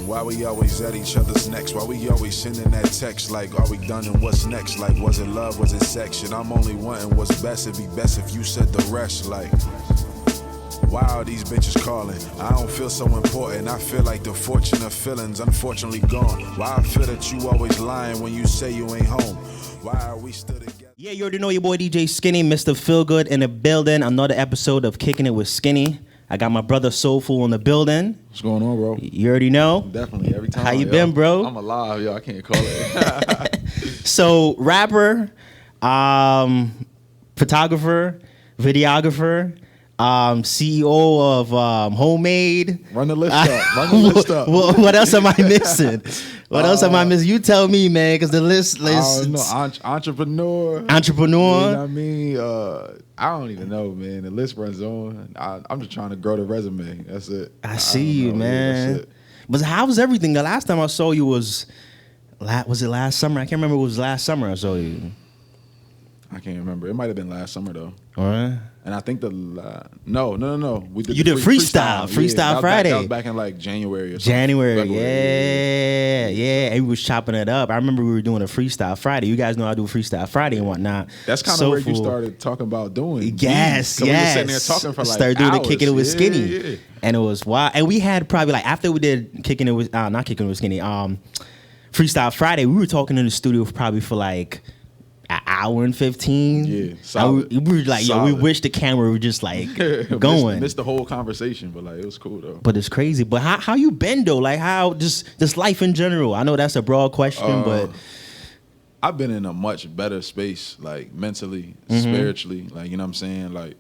Why we always at each other's necks? Why we always sending that text like, are we done and what's next? Like, was it love, was it sex? And I'm only wanting what's best. It'd be best if you said the rest. Like, why are these bitches calling? I don't feel so important. I feel like the fortunate feelings unfortunately gone. Why I feel that you always lying when you say you ain't home? Why are we still together? Yeah, you already know your boy DJ Skinny, Mr. Feelgood in the building. Another episode of Kicking It with Skinny. I got my brother Soulfull in the building. What's going on, bro? You already know. Definitely, every time. How you been, bro? I'm alive, yo. I can't call it. So, rapper, photographer, videographer, CEO of Homemade. Run the list up. What else am I missing? What else am I missing? You tell me, man, because the list is... Entrepreneur. You Entrepreneur. know what I mean? I don't even know, man. The list runs on. I'm just trying to grow the resume. That's it. I see you, man. That's it. But how was everything? The last time I saw you was it last summer? I can't remember. It was last summer I saw you. I can't remember. It might have been last summer, though. All right. And I think no. We did you did freestyle Friday. That was back in like January or something. January, yeah. And we was chopping it up. I remember we were doing a freestyle Friday. You guys know I do freestyle Friday and whatnot. That's kind of where you started talking about doing. Yes. We were sitting there talking for like started doing hours. the Kicking It with Skinny. Yeah. And it was wild. And we had probably like after we did Kicking It with not Kicking It with Skinny, Freestyle Friday, we were talking in the studio probably for like an hour and 15. Yeah, solid. We were like, solid. yo, we wish the camera were just like going. Missed the whole conversation, but like it was cool though. But it's crazy. But how you been though? Like how just life in general? I know that's a broad question, but I've been in a much better space, like mentally, spiritually. Like, you know what I'm saying? Like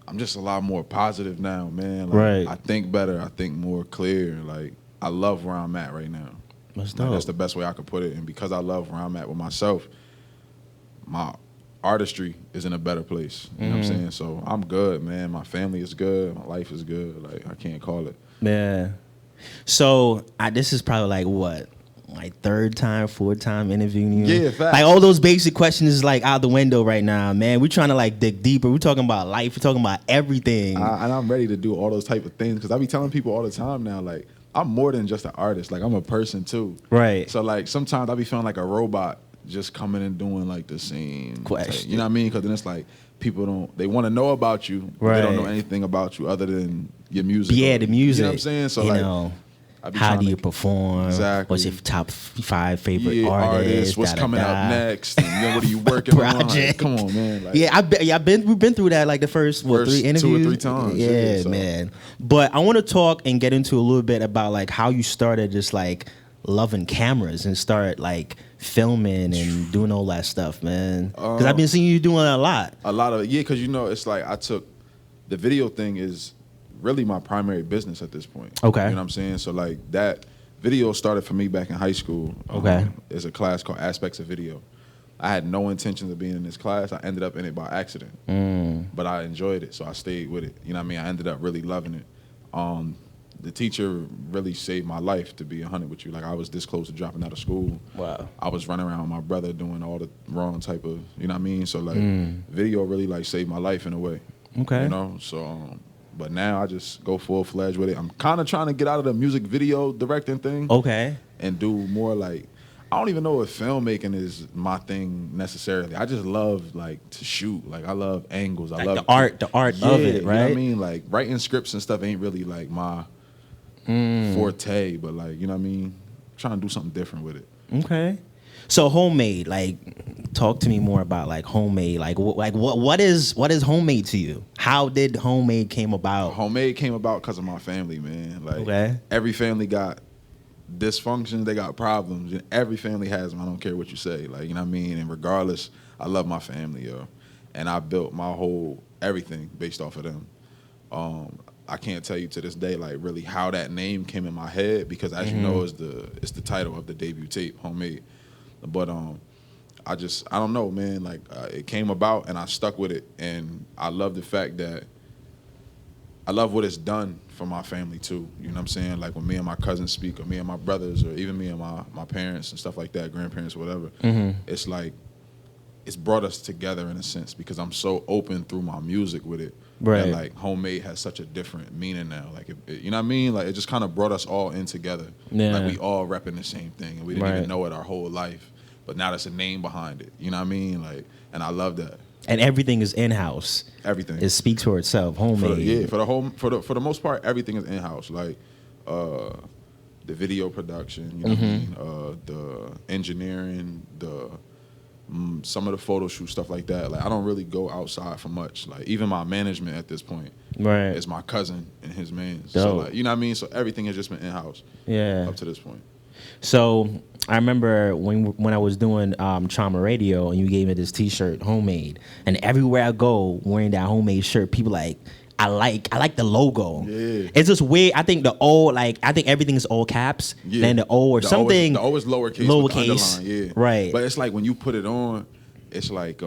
I'm just a lot more positive now, man. Like, right. I think better. I think more clear. Like I love where I'm at right now. That's dope. That's the best way I could put it. And because I love where I'm at with myself, my artistry is in a better place. You know what I'm saying? So I'm good, man. My family is good. My life is good. Like I can't call it. Yeah. So this is probably like what? Like third time, fourth time interviewing you? Yeah, facts. Like all those basic questions is like out the window right now, man. We're trying to like dig deeper. We're talking about life. We're talking about everything. And I'm ready to do all those type of things because I be telling people all the time now, like, I'm more than just an artist. Like, I'm a person, too. Right. So, like, sometimes I be feeling like a robot just coming and doing, like, the same question. You know what I mean? Because then it's like people they want to know about you, but right. they don't know anything about you other than your music. Yeah, the music. You know what I'm saying? So, you like, know, how do you perform? Exactly. What's your top 5 favorite artists? What's coming up next? And, you know, what are you working on? Like, come on, man. Like, we've been through that like the first 3 interviews? 2 or 3 times. Yeah, so. Man. But I want to talk and get into a little bit about like how you started just like loving cameras and start like filming and doing all that stuff, man. Because I've been seeing you doing a lot. Because you know, it's like I took the video thing is really my primary business at this point. Okay. You know what I'm saying? So like that video started for me back in high school. Okay. It's a class called Aspects of Video. I had no intentions of being in this class. I ended up in it by accident. But I enjoyed it, so I stayed with it. You know what I mean? I ended up really loving it. The teacher really saved my life, to be 100 with you. Like, I was this close to dropping out of school. Wow. I was running around with my brother doing all the wrong type of, you know what I mean? So like video really like saved my life in a way. Okay. You know? So but now I just go full-fledged with it. I'm kind of trying to get out of the music video directing thing. Okay. And do more like, I don't even know if filmmaking is my thing necessarily. I just love like to shoot. Like I love angles. I like love the art of it, right? You know what I mean? Like writing scripts and stuff ain't really like my forte, but like, you know what I mean? Trying to do something different with it. Okay. So Homemade, like, talk to me more about like Homemade. Like what is Homemade to you? How did Homemade came about? Homemade came about because of my family, man. Like okay. Every family got dysfunctions, they got problems, and every family has them. I don't care what you say, like, you know what I mean. And regardless, I love my family, yo, and I built my whole everything based off of them. I can't tell you to this day like really how that name came in my head because as you know, it's the title of the debut tape, Homemade. But I don't know, man. Like it came about and I stuck with it, and I love the fact that I love what it's done for my family too. You know what I'm saying? Like when me and my cousins speak, or me and my brothers, or even me and my parents and stuff like that, grandparents, whatever. It's like it's brought us together in a sense because I'm so open through my music with it. Right. And like homemade has such a different meaning now. Like, you know what I mean? Like, it just kind of brought us all in together. Yeah. Like, we all repping the same thing, and we didn't Right. even know it our whole life. But now there's a name behind it. You know what I mean? Like, and I love that. And everything is in house. Everything. It speaks for itself. Homemade. For the most part, everything is in house. Like, the video production, you know what I mean? The engineering, some of the photo shoot stuff like that. Like, I don't really go outside for much. Like, even my management at this point Right. is my cousin and his man. Dope. So like, you know what I mean? So everything has just been in house. Yeah. Up to this point. So I remember when I was doing Trauma Radio and you gave me this T-shirt, homemade, and everywhere I go wearing that homemade shirt, people like, I like the logo. Yeah. It's just weird. I think I think everything is all caps. Yeah. Then the O or something. The O is lowercase. Lowercase. With the underline, yeah. Right. But it's like when you put it on, it's like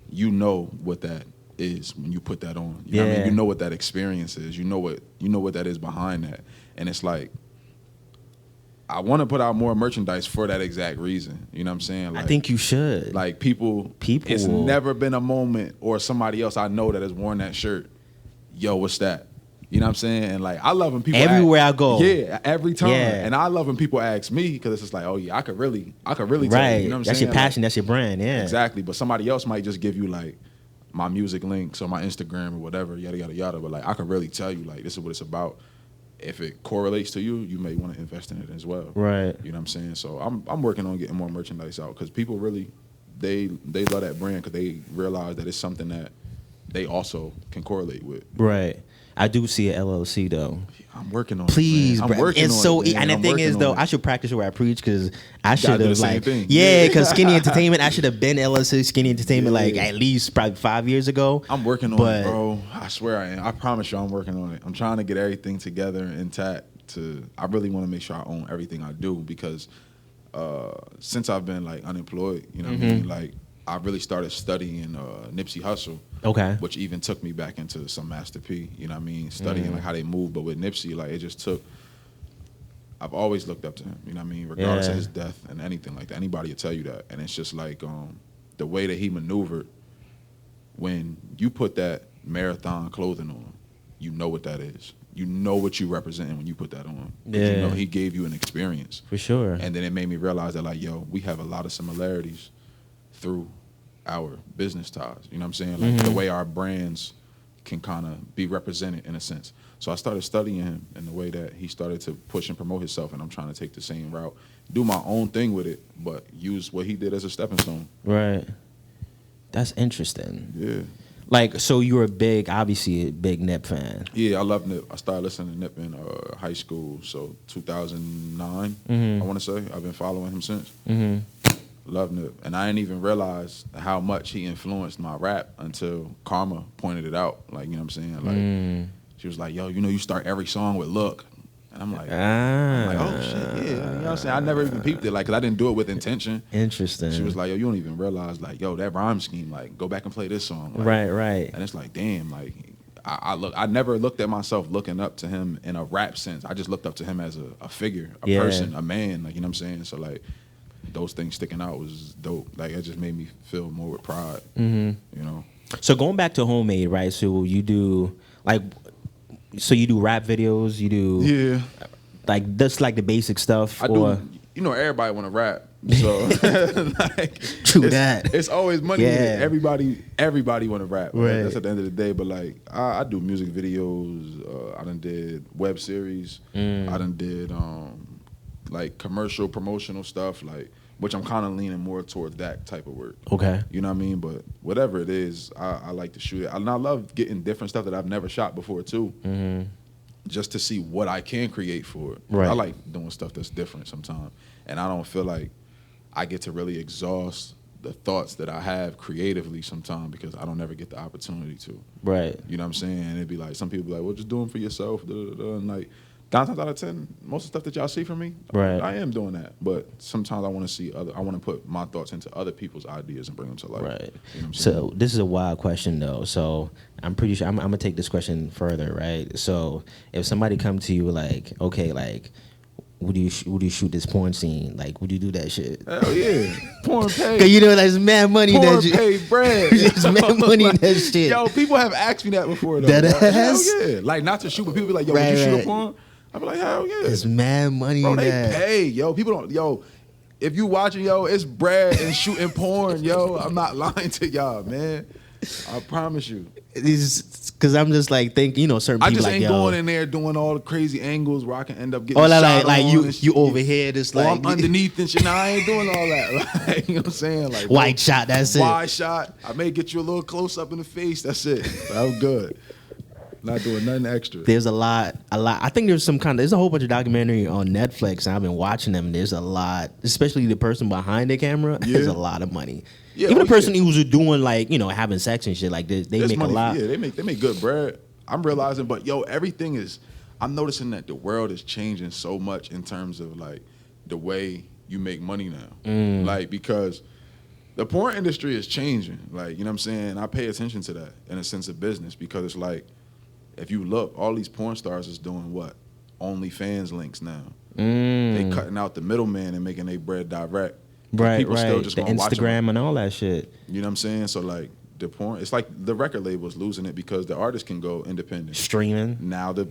you know what that is when you put that on. You know what I mean? You know what that experience is. You know what that is behind that. And it's like, I want to put out more merchandise for that exact reason. You know what I'm saying? Like, I think you should. Like, people. It's never been a moment or somebody else I know that has worn that shirt. Yo, what's that? You know what I'm saying? And like, I love when people everywhere I go. Yeah, every time. Yeah. And I love when people ask me because it's just like, oh yeah, I could really right. tell you. You know what I'm that's saying? your passion. Like, That's your brand. Yeah. exactly. But somebody else might just give you like my music links or my Instagram or whatever, yada yada yada. But like, I can really tell you like this is what it's about. If it correlates to you, you may want to invest in it as well. Right. You know what I'm saying? So I'm working on getting more merchandise out because people really they love that brand because they realize that it's something that they also can correlate with. Right. I do see an LLC though. I'm working on Please, it. Man. bro. I'm working It's on so it, man. and the I'm thing working is on though, it. I should practice where I preach because I Gotta should do the have same like thing. yeah, because Skinny Entertainment, I should have been LLC Skinny Entertainment Yeah. like at least probably 5 years ago. I'm working on But- it, bro. I swear I am. I promise you I'm working on it. I'm trying to get everything together intact. I really want to make sure I own everything I do because since I've been like unemployed, you know what I mean? Like, I really started studying Nipsey Hussle. Okay. Which even took me back into some Master P, you know what I mean? Studying like how they move. But with Nipsey, like it just took, I've always looked up to him, you know what I mean? Regardless of his death and anything like that. Anybody will tell you that. And it's just like the way that he maneuvered, when you put that marathon clothing on, you know what that is. You know what you representing when you put that on. Yeah. You know, he gave you an experience. For sure. And then it made me realize that like, yo, we have a lot of similarities through our business ties. You know what I'm saying? Like the way our brands can kind of be represented in a sense. So I started studying him in the way that he started to push and promote himself, and I'm trying to take the same route, do my own thing with it, but use what he did as a stepping stone. Right. That's interesting. Yeah. Like, so you were obviously a big Nip fan. Yeah, I love Nip. I started listening to Nip in high school, so 2009, I want to say. I've been following him since. Love Nip. And I didn't even realize how much he influenced my rap until Karma pointed it out. Like, you know what I'm saying? Like, she was like, yo, you know, you start every song with look. And I'm like, oh, shit, yeah. You know what I'm saying? I never even peeped it, like, because I didn't do it with intention. Interesting. She was like, yo, you don't even realize, like, yo, that rhyme scheme, like, go back and play this song. Like, Right. And it's like, damn, like, I never looked at myself looking up to him in a rap sense. I just looked up to him as a figure, a person, a man, like, you know what I'm saying? So, like, those things sticking out was dope. Like, it just made me feel more with pride, you know? So going back to Homemade, right? So you do, like, rap videos, you do... Yeah. Like, that's like the basic stuff? I do. You know, everybody want to rap. So, like, True that. It's always money. Yeah. Everybody want to rap. Right. That's at the end of the day. But like, I do music videos. I done did web series. I done did like commercial promotional stuff. Like, which I'm kind of leaning more towards that type of work. Okay. You know what I mean? But whatever it is, I like to shoot it. And I love getting different stuff that I've never shot before too. Just to see what I can create for it. Right. I like doing stuff that's different sometimes. And I don't feel like I get to really exhaust the thoughts that I have creatively sometimes because I don't ever get the opportunity to. Right. You know what I'm saying? And it'd be like, some people be like, well, just do them for yourself. And like, 9 times out of 10, most of the stuff that y'all see from me, Right. I am doing that. But sometimes I want to put my thoughts into other people's ideas and bring them to life. Right. You know what I'm So saying? this is a wild question though. So I'm pretty sure I'm going to take this question further, right? So if somebody come to you like, okay, like would you shoot this porn scene? Like, would you do that shit? Hell yeah. Porn pay. Cause you know that's mad money. Porn that pay bread. It's mad money in that shit. Yo, people have asked me that before though. That Like, ass? hell yeah. Like not to shoot, but people be like, yo, Right, would you shoot right. a porn? I be like, hell yeah. It's mad money Bro, in they that. pay, yo. People don't, yo. If you watching, yo, it's bread and shooting porn, yo. I'm not lying to y'all, man. I promise you. Because I'm just like thinking, you know, certain I people just like, ain't yo. going in there doing all the crazy angles where I can end up getting Oh, shot like on you and you shit. over here, just Or like I'm underneath and shit. Nah, I ain't doing all that. Like, you know what I'm saying? Like white shot. That's it. wide shot. I may get you a little close up in the face. That's it. I'm good. Not doing nothing extra. There's a lot. I think there's there's a whole bunch of documentary on Netflix, and I've been watching them. And there's a lot, especially the person behind the camera. Yeah. There's a lot of money. Yeah, Even oh, the person yeah. who's doing like, you know, having sex and shit like this, they There's make money, a lot. Yeah, they make good bread. I'm realizing, but yo, everything is. I'm noticing that the world is changing so much in terms of like the way you make money now. Like because the porn industry is changing. Like, you know what I'm saying? I pay attention to that in a sense of business because it's like, if you look, all these porn stars is doing what? OnlyFans links now. They cutting out the middleman and making their bread direct. Right, People right. still just the gonna watch 'em. Instagram and all that shit. You know what I'm saying? So like the porn, it's like the record label's losing it because the artists can go independent. Streaming. Now the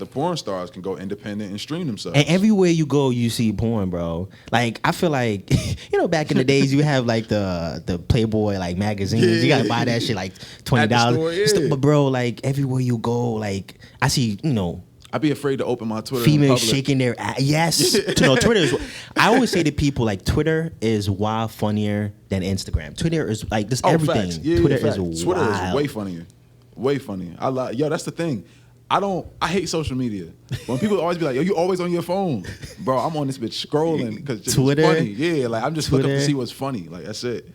porn stars can go independent and stream themselves. And everywhere you go, you see porn, bro. Like, I feel like, you know, back in the days, you have like the Playboy like magazines. You gotta buy that shit like $20. At the store, yeah. But bro, like everywhere you go, like I see, you know, I'd be afraid to open my Twitter. in females public. shaking their ass. Yes. No, Twitter is. I always say to people like Twitter is wild funnier than Instagram. Twitter is like this everything. Facts. Yeah, Twitter facts. is Twitter wild. is way funnier. Way funnier. Yo, that's the thing. I hate social media. When people always be like, yo, you always on your phone. Bro, I'm on this bitch scrolling because it's Twitter? funny. Yeah, like I'm just looking Twitter? to see what's funny. Like that's it.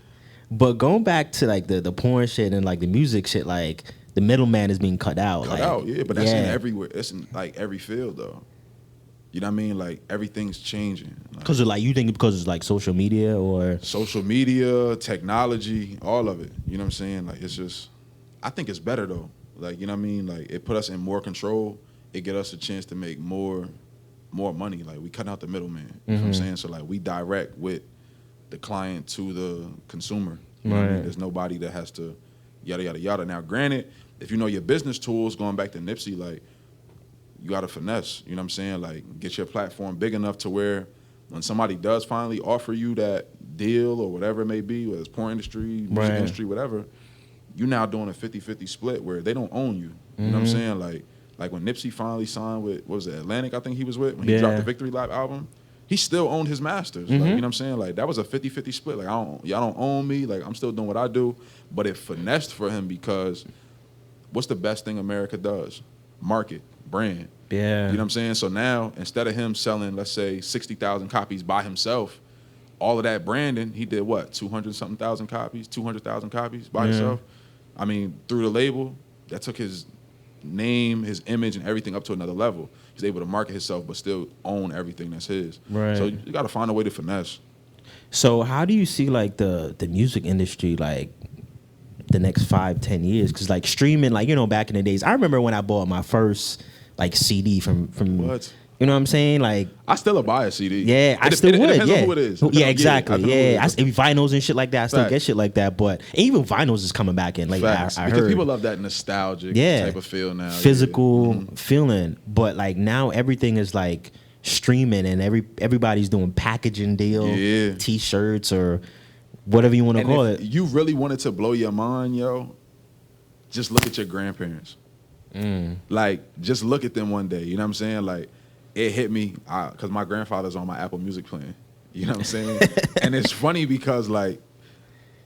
But going back to like the porn shit and like the music shit, like the middleman is being cut out. Cut like, out, yeah, but that's in everywhere. It's in like every field though. You know what I mean? Like everything's changing. Like, Because like you think because it's like social media or social media, technology, all of it. You know what I'm saying? Like it's just, I think it's better though. Like, you know what I mean? Like it put us in more control. It get us a chance to make more money. Like we cut out the middleman. You know what I'm saying? So like we direct with the client to the consumer. You know what I mean? Right. There's nobody that has to yada yada yada. Now granted, if you know your business tools, going back to Nipsey, like you got to finesse. You know what I'm saying? Like get your platform big enough to where when somebody does finally offer you that deal or whatever it may be, whether it's porn industry, music Right. industry, whatever, you now doing a 50-50 split where they don't own you. You know what I'm saying? Like when Nipsey finally signed with, what was it, Atlantic, I think he was with, when he dropped the Victory Lap album, he still owned his masters. Like, you know what I'm saying? Like that was a 50-50 split. Like y'all don't own me. Like I'm still doing what I do. But it finessed for him because what's the best thing America does? Market, brand. yeah. You know what I'm saying? So now, instead of him selling, let's say, 60,000 copies by himself, all of that branding, he did what? 200-something thousand copies, 200,000 copies by himself? I mean, through the label, that took his name, his image, and everything up to another level. He's able to market himself but still own everything that's his. Right. So you got to find a way to finesse. So how do you see like the music industry like the next 5-10 years? Because like streaming, like, you know, back in the days, I remember when I bought my first like CD from What? You know what I'm saying? Like, I still buy a CD. yeah, I It still would. depends Yeah, on who it is. yeah, exactly. I depends on who it is. Vinyls and shit like that. I still Facts. get shit like that. But even vinyls is coming back in. Like Facts. I Because heard people love that nostalgic type of feel now. physical feeling. But like now everything is like streaming, and everybody's doing packaging deal, T-shirts or whatever you want to call it. You really wanted to blow your mind, yo, just look at your grandparents. Like, just look at them one day. You know what I'm saying? Like, it hit me because my grandfather's on my Apple Music plan. You know what I'm saying? And it's funny because, like,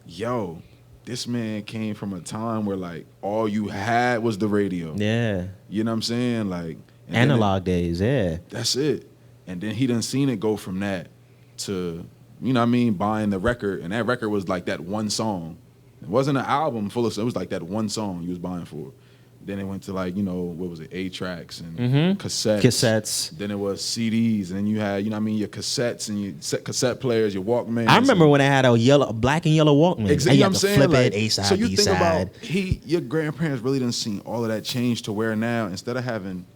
yo, this man came from a time where, like, all you had was the radio. Yeah. You know what I'm saying? Like, and Analog days, yeah. that's it. And then he done seen it go from that to, you know what I mean, buying the record. And that record was like that one song. It wasn't an album full of, it was like that one song he was buying for. Then it went to like, you know, what was it, 8-tracks and cassettes. Then it was CDs. And then you had, you know what I mean, your cassettes and your cassette players, your Walkmans. I remember when I had a black and yellow Walkman. Exactly, you know what I'm saying? Flip Like, it, A side, so you B think side. about your grandparents really done seen all of that change to where now, instead of having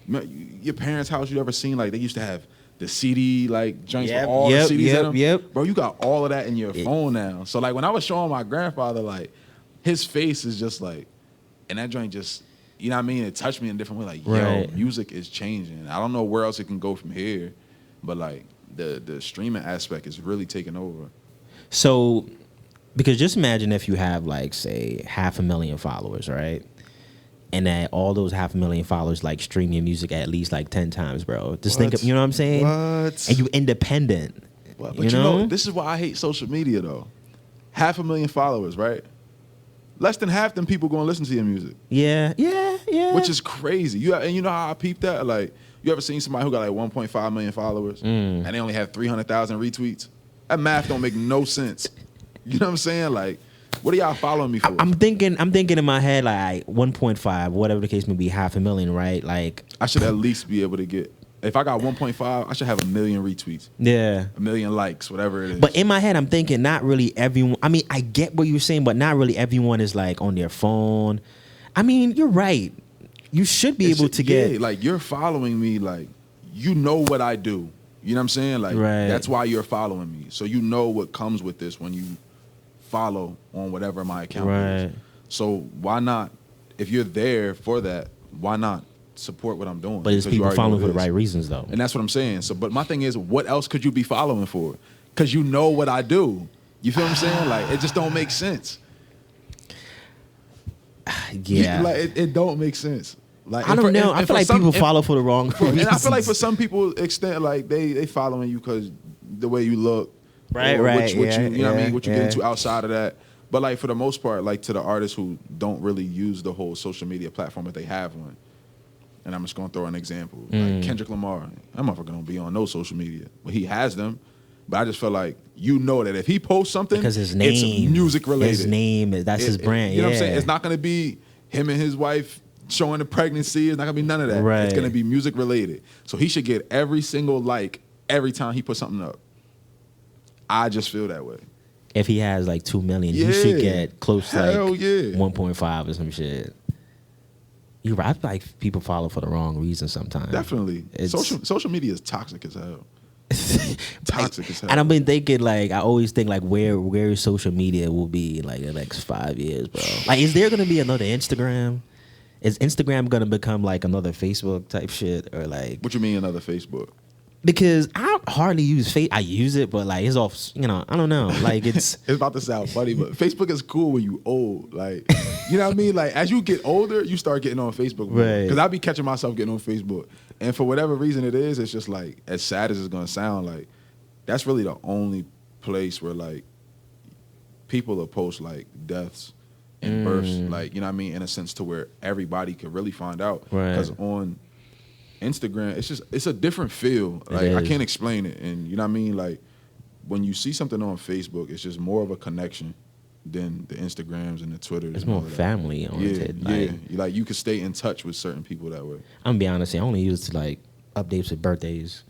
your parents' house, you ever seen, like, they used to have the CD like joints Yep, with all yep, the CDs yep, in them. yep. Bro, you got all of that in your phone now. So like when I was showing my grandfather, like his face is just like, and that joint just, you know what I mean? It touched me in a different way. Like, Right. yo, music is changing. I don't know where else it can go from here, but like the streaming aspect is really taking over. So, because just imagine if you have like say 500,000 followers, right? And that all those 500,000 followers like stream your music at least like 10 times, bro. Just think of, you know what I'm saying? What? And you independent. But you know, this is why I hate social media though. 500,000 followers, right? Less than half them people gonna listen to your music. Yeah. Which is crazy. And you know how I peeped that? Like, you ever seen somebody who got like 1.5 million followers and they only have 300,000 retweets? That math don't make no sense. You know what I'm saying? Like, what are y'all following me for? I'm thinking in my head like 1.5, whatever the case may be, 500,000, right? Like I should at least be able to get, if I got 1.5, I should have 1 million retweets. yeah. 1 million likes, whatever it is. But in my head, I'm thinking not really everyone. I mean, I get what you're saying, but not really everyone is like on their phone. I mean, you're right. You should be able to get like you're following me, like you know what I do. You know what I'm saying? Like Right. that's why you're following me. So you know what comes with this when you follow on whatever my account is. Right. So why not, if you're there for that, why not support what I'm doing? But it's Because you people already know following what for it the is. right reasons, though. And that's what I'm saying. So, but my thing is, what else could you be following for? Because you know what I do. You feel what I'm saying? Like it just don't make sense. Yeah. Like it don't make sense. Like I don't know. I feel like people follow for the wrong reasons. And I feel like for some people, extent like they following you because the way you look, Right, or right, What yeah, you know what I mean? What you yeah. get into outside of that. But like for the most part, like to the artists who don't really use the whole social media platform if they have one. And I'm just gonna throw an example. Like Kendrick Lamar, that motherfucker don't be on no social media. Well, he has them. But I just feel like you know that if he posts something, Because his name, it's music related. His name, that's his brand. You know what I'm yeah. saying? It's not gonna be him and his wife showing the pregnancy. It's not gonna be none of that. Right. It's gonna be music related. So he should get every single like every time he puts something up. I just feel that way. If he has like 2 million, Yeah. he should get close to Hell like yeah. 1.5 or some shit. You're right. I feel like people follow for the wrong reason sometimes. Definitely. It's- Social media is toxic as hell. Toxic as hell. And I've been thinking like I always think like where social media will be like in the next 5 years, bro. Like, is there gonna be another Instagram? Is Instagram gonna become like another Facebook type shit or like? What you mean another Facebook? Because I hardly use Facebook. I use it, but like it's off. You know, I don't know. Like it's It's about to sound funny, but Facebook is cool when you old. Like, you know what I mean? Like, as you get older, you start getting on Facebook more. Right. Because I be catching myself getting on Facebook. And for whatever reason it is, it's just like, as sad as it's going to sound, like, that's really the only place where, like, people will post, like, deaths and births. Like, you know what I mean? In a sense to where everybody could really find out. Right. Because on Instagram, it's a different feel. Like, I is. can't explain it. And you know what I mean? Like, when you see something on Facebook, it's just more of a connection than the Instagrams and the Twitters. it's and all more of that. family oriented. Yeah, Like, yeah. Like you can stay in touch with certain people that way. I'm gonna be honest. I only use it to like updates with birthdays.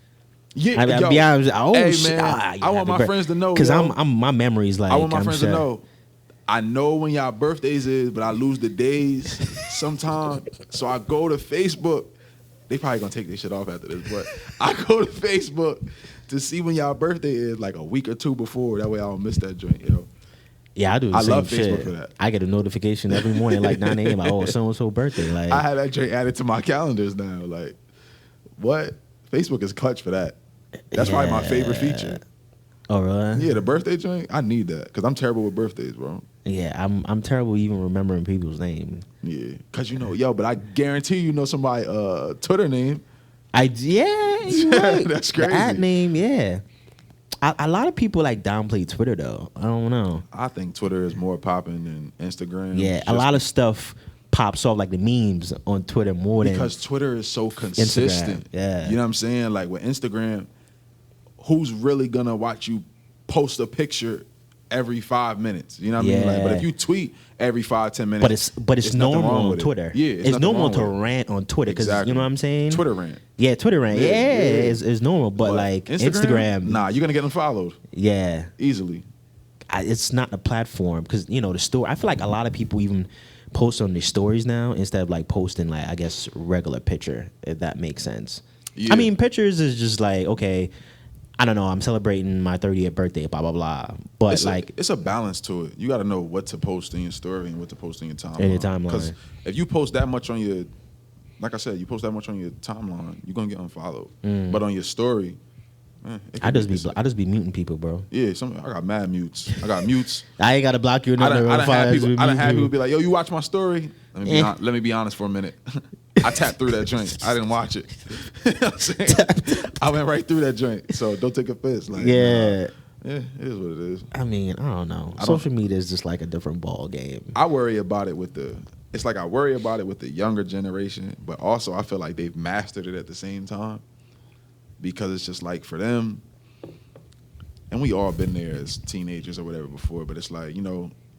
Yeah, I'll be honest. Oh hey, shit! man, I want my friends to know because yo. I'm my memories like I want my I'm friends set. to know. I know when y'all birthdays is, but I lose the days sometimes. So I go to Facebook. They probably gonna take this shit off after this, but I go to Facebook to see when y'all birthday is, like a week or two before. That way I don't miss that joint, yo. Yeah, I do. The I same love shit. Facebook for that. I get a notification every morning, like 9 a.m. Like, oh, so and so birthday. Like, I have that joint added to my calendars now. Like, what? Facebook is clutch for that. That's probably my favorite feature. oh really? Yeah, the birthday joint. I need that because I'm terrible with birthdays, bro. Yeah, I'm terrible even remembering people's names. Yeah, cause you know, yo, but I guarantee you know somebody Twitter name. Yeah, you're right. That's The crazy. ad name, yeah. A lot of people like downplay Twitter though. I don't know. I think Twitter is more popping than Instagram. Yeah, a lot of stuff pops off like the memes on Twitter more than because Twitter is so consistent. yeah. You know what I'm saying? Like with Instagram, who's really gonna watch you post a picture every 5 minutes? You know what I mean? Like, but if you tweet every 5-10 minutes, but it's nothing normal wrong on with it. Twitter. Yeah, it's nothing normal wrong to with it. rant on Twitter because Exactly. you know what I'm saying. Twitter rant. Yeah, Twitter rant. Yeah, Yeah, yeah. It's normal, but like Instagram, nah, you're gonna get unfollowed yeah, easily. it's not a platform because you know the story. I feel like a lot of people even post on their stories now instead of like posting like I guess regular picture, if that makes sense. Yeah. I mean, pictures is just like, okay, I don't know, I'm celebrating my 30th birthday, blah blah blah. But it's a balance to it. You got to know what to post in your story and what to post in your timeline. In your timeline. Because if you post that much on your, like I said, you post that much on your timeline, you're gonna get unfollowed. But on your story, I just be muting people, bro. Yeah, I got mad mutes. I got mutes. I ain't gotta block you. I done had people be like, "Yo, you watch my story?" Let me be honest for a minute. I tapped through that joint. I didn't watch it. You know what I'm saying? I went right through that joint. So don't take offense. Like, yeah. Yeah, it is what it is. I mean, I don't know. Social media is just like a different ball game. I worry about it with I worry about it with the younger generation, but also I feel like they've mastered it at the same time. Because it's just like for them, and we all been there as teenagers or whatever before, but it's like,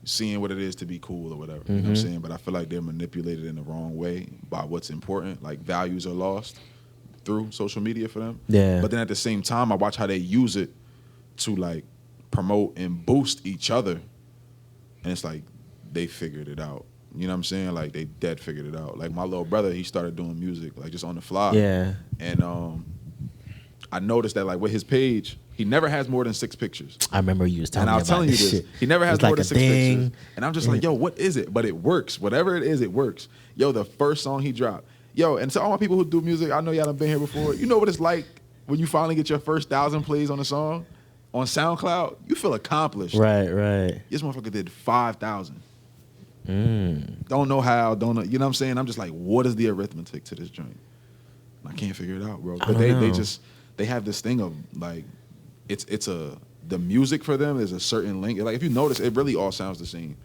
seeing what it is to be cool or whatever. You know what I'm saying? But I feel like they're manipulated in the wrong way by what's important. Like values are lost through social media for them. Yeah. But then at the same time, I watch how they use it to like promote and boost each other. And it's like they figured it out. You know what I'm saying? Like they dead figured it out. Like my little brother, he started doing music like just on the fly. Yeah. And I noticed that like with his page, he never has more than 6 pictures. I remember you was telling me about about this this. shit. He never has It's more like than a 6 thing. pictures. And I'm just like, yo, what is it? But it works. Whatever it is, it works. Yo, the first song he dropped. Yo, and to all my people who do music, I know y'all done been here before. You know what it's like when you finally get your first 1,000 plays on a song on SoundCloud? You feel accomplished. Right. This motherfucker did 5,000. Don't know how, don't know. You know what I'm saying? I'm just like, what is the arithmetic to this joint? I can't figure it out, bro. But they have this thing of like, the music for them is a certain lingo. Like if you notice, it really all sounds the same,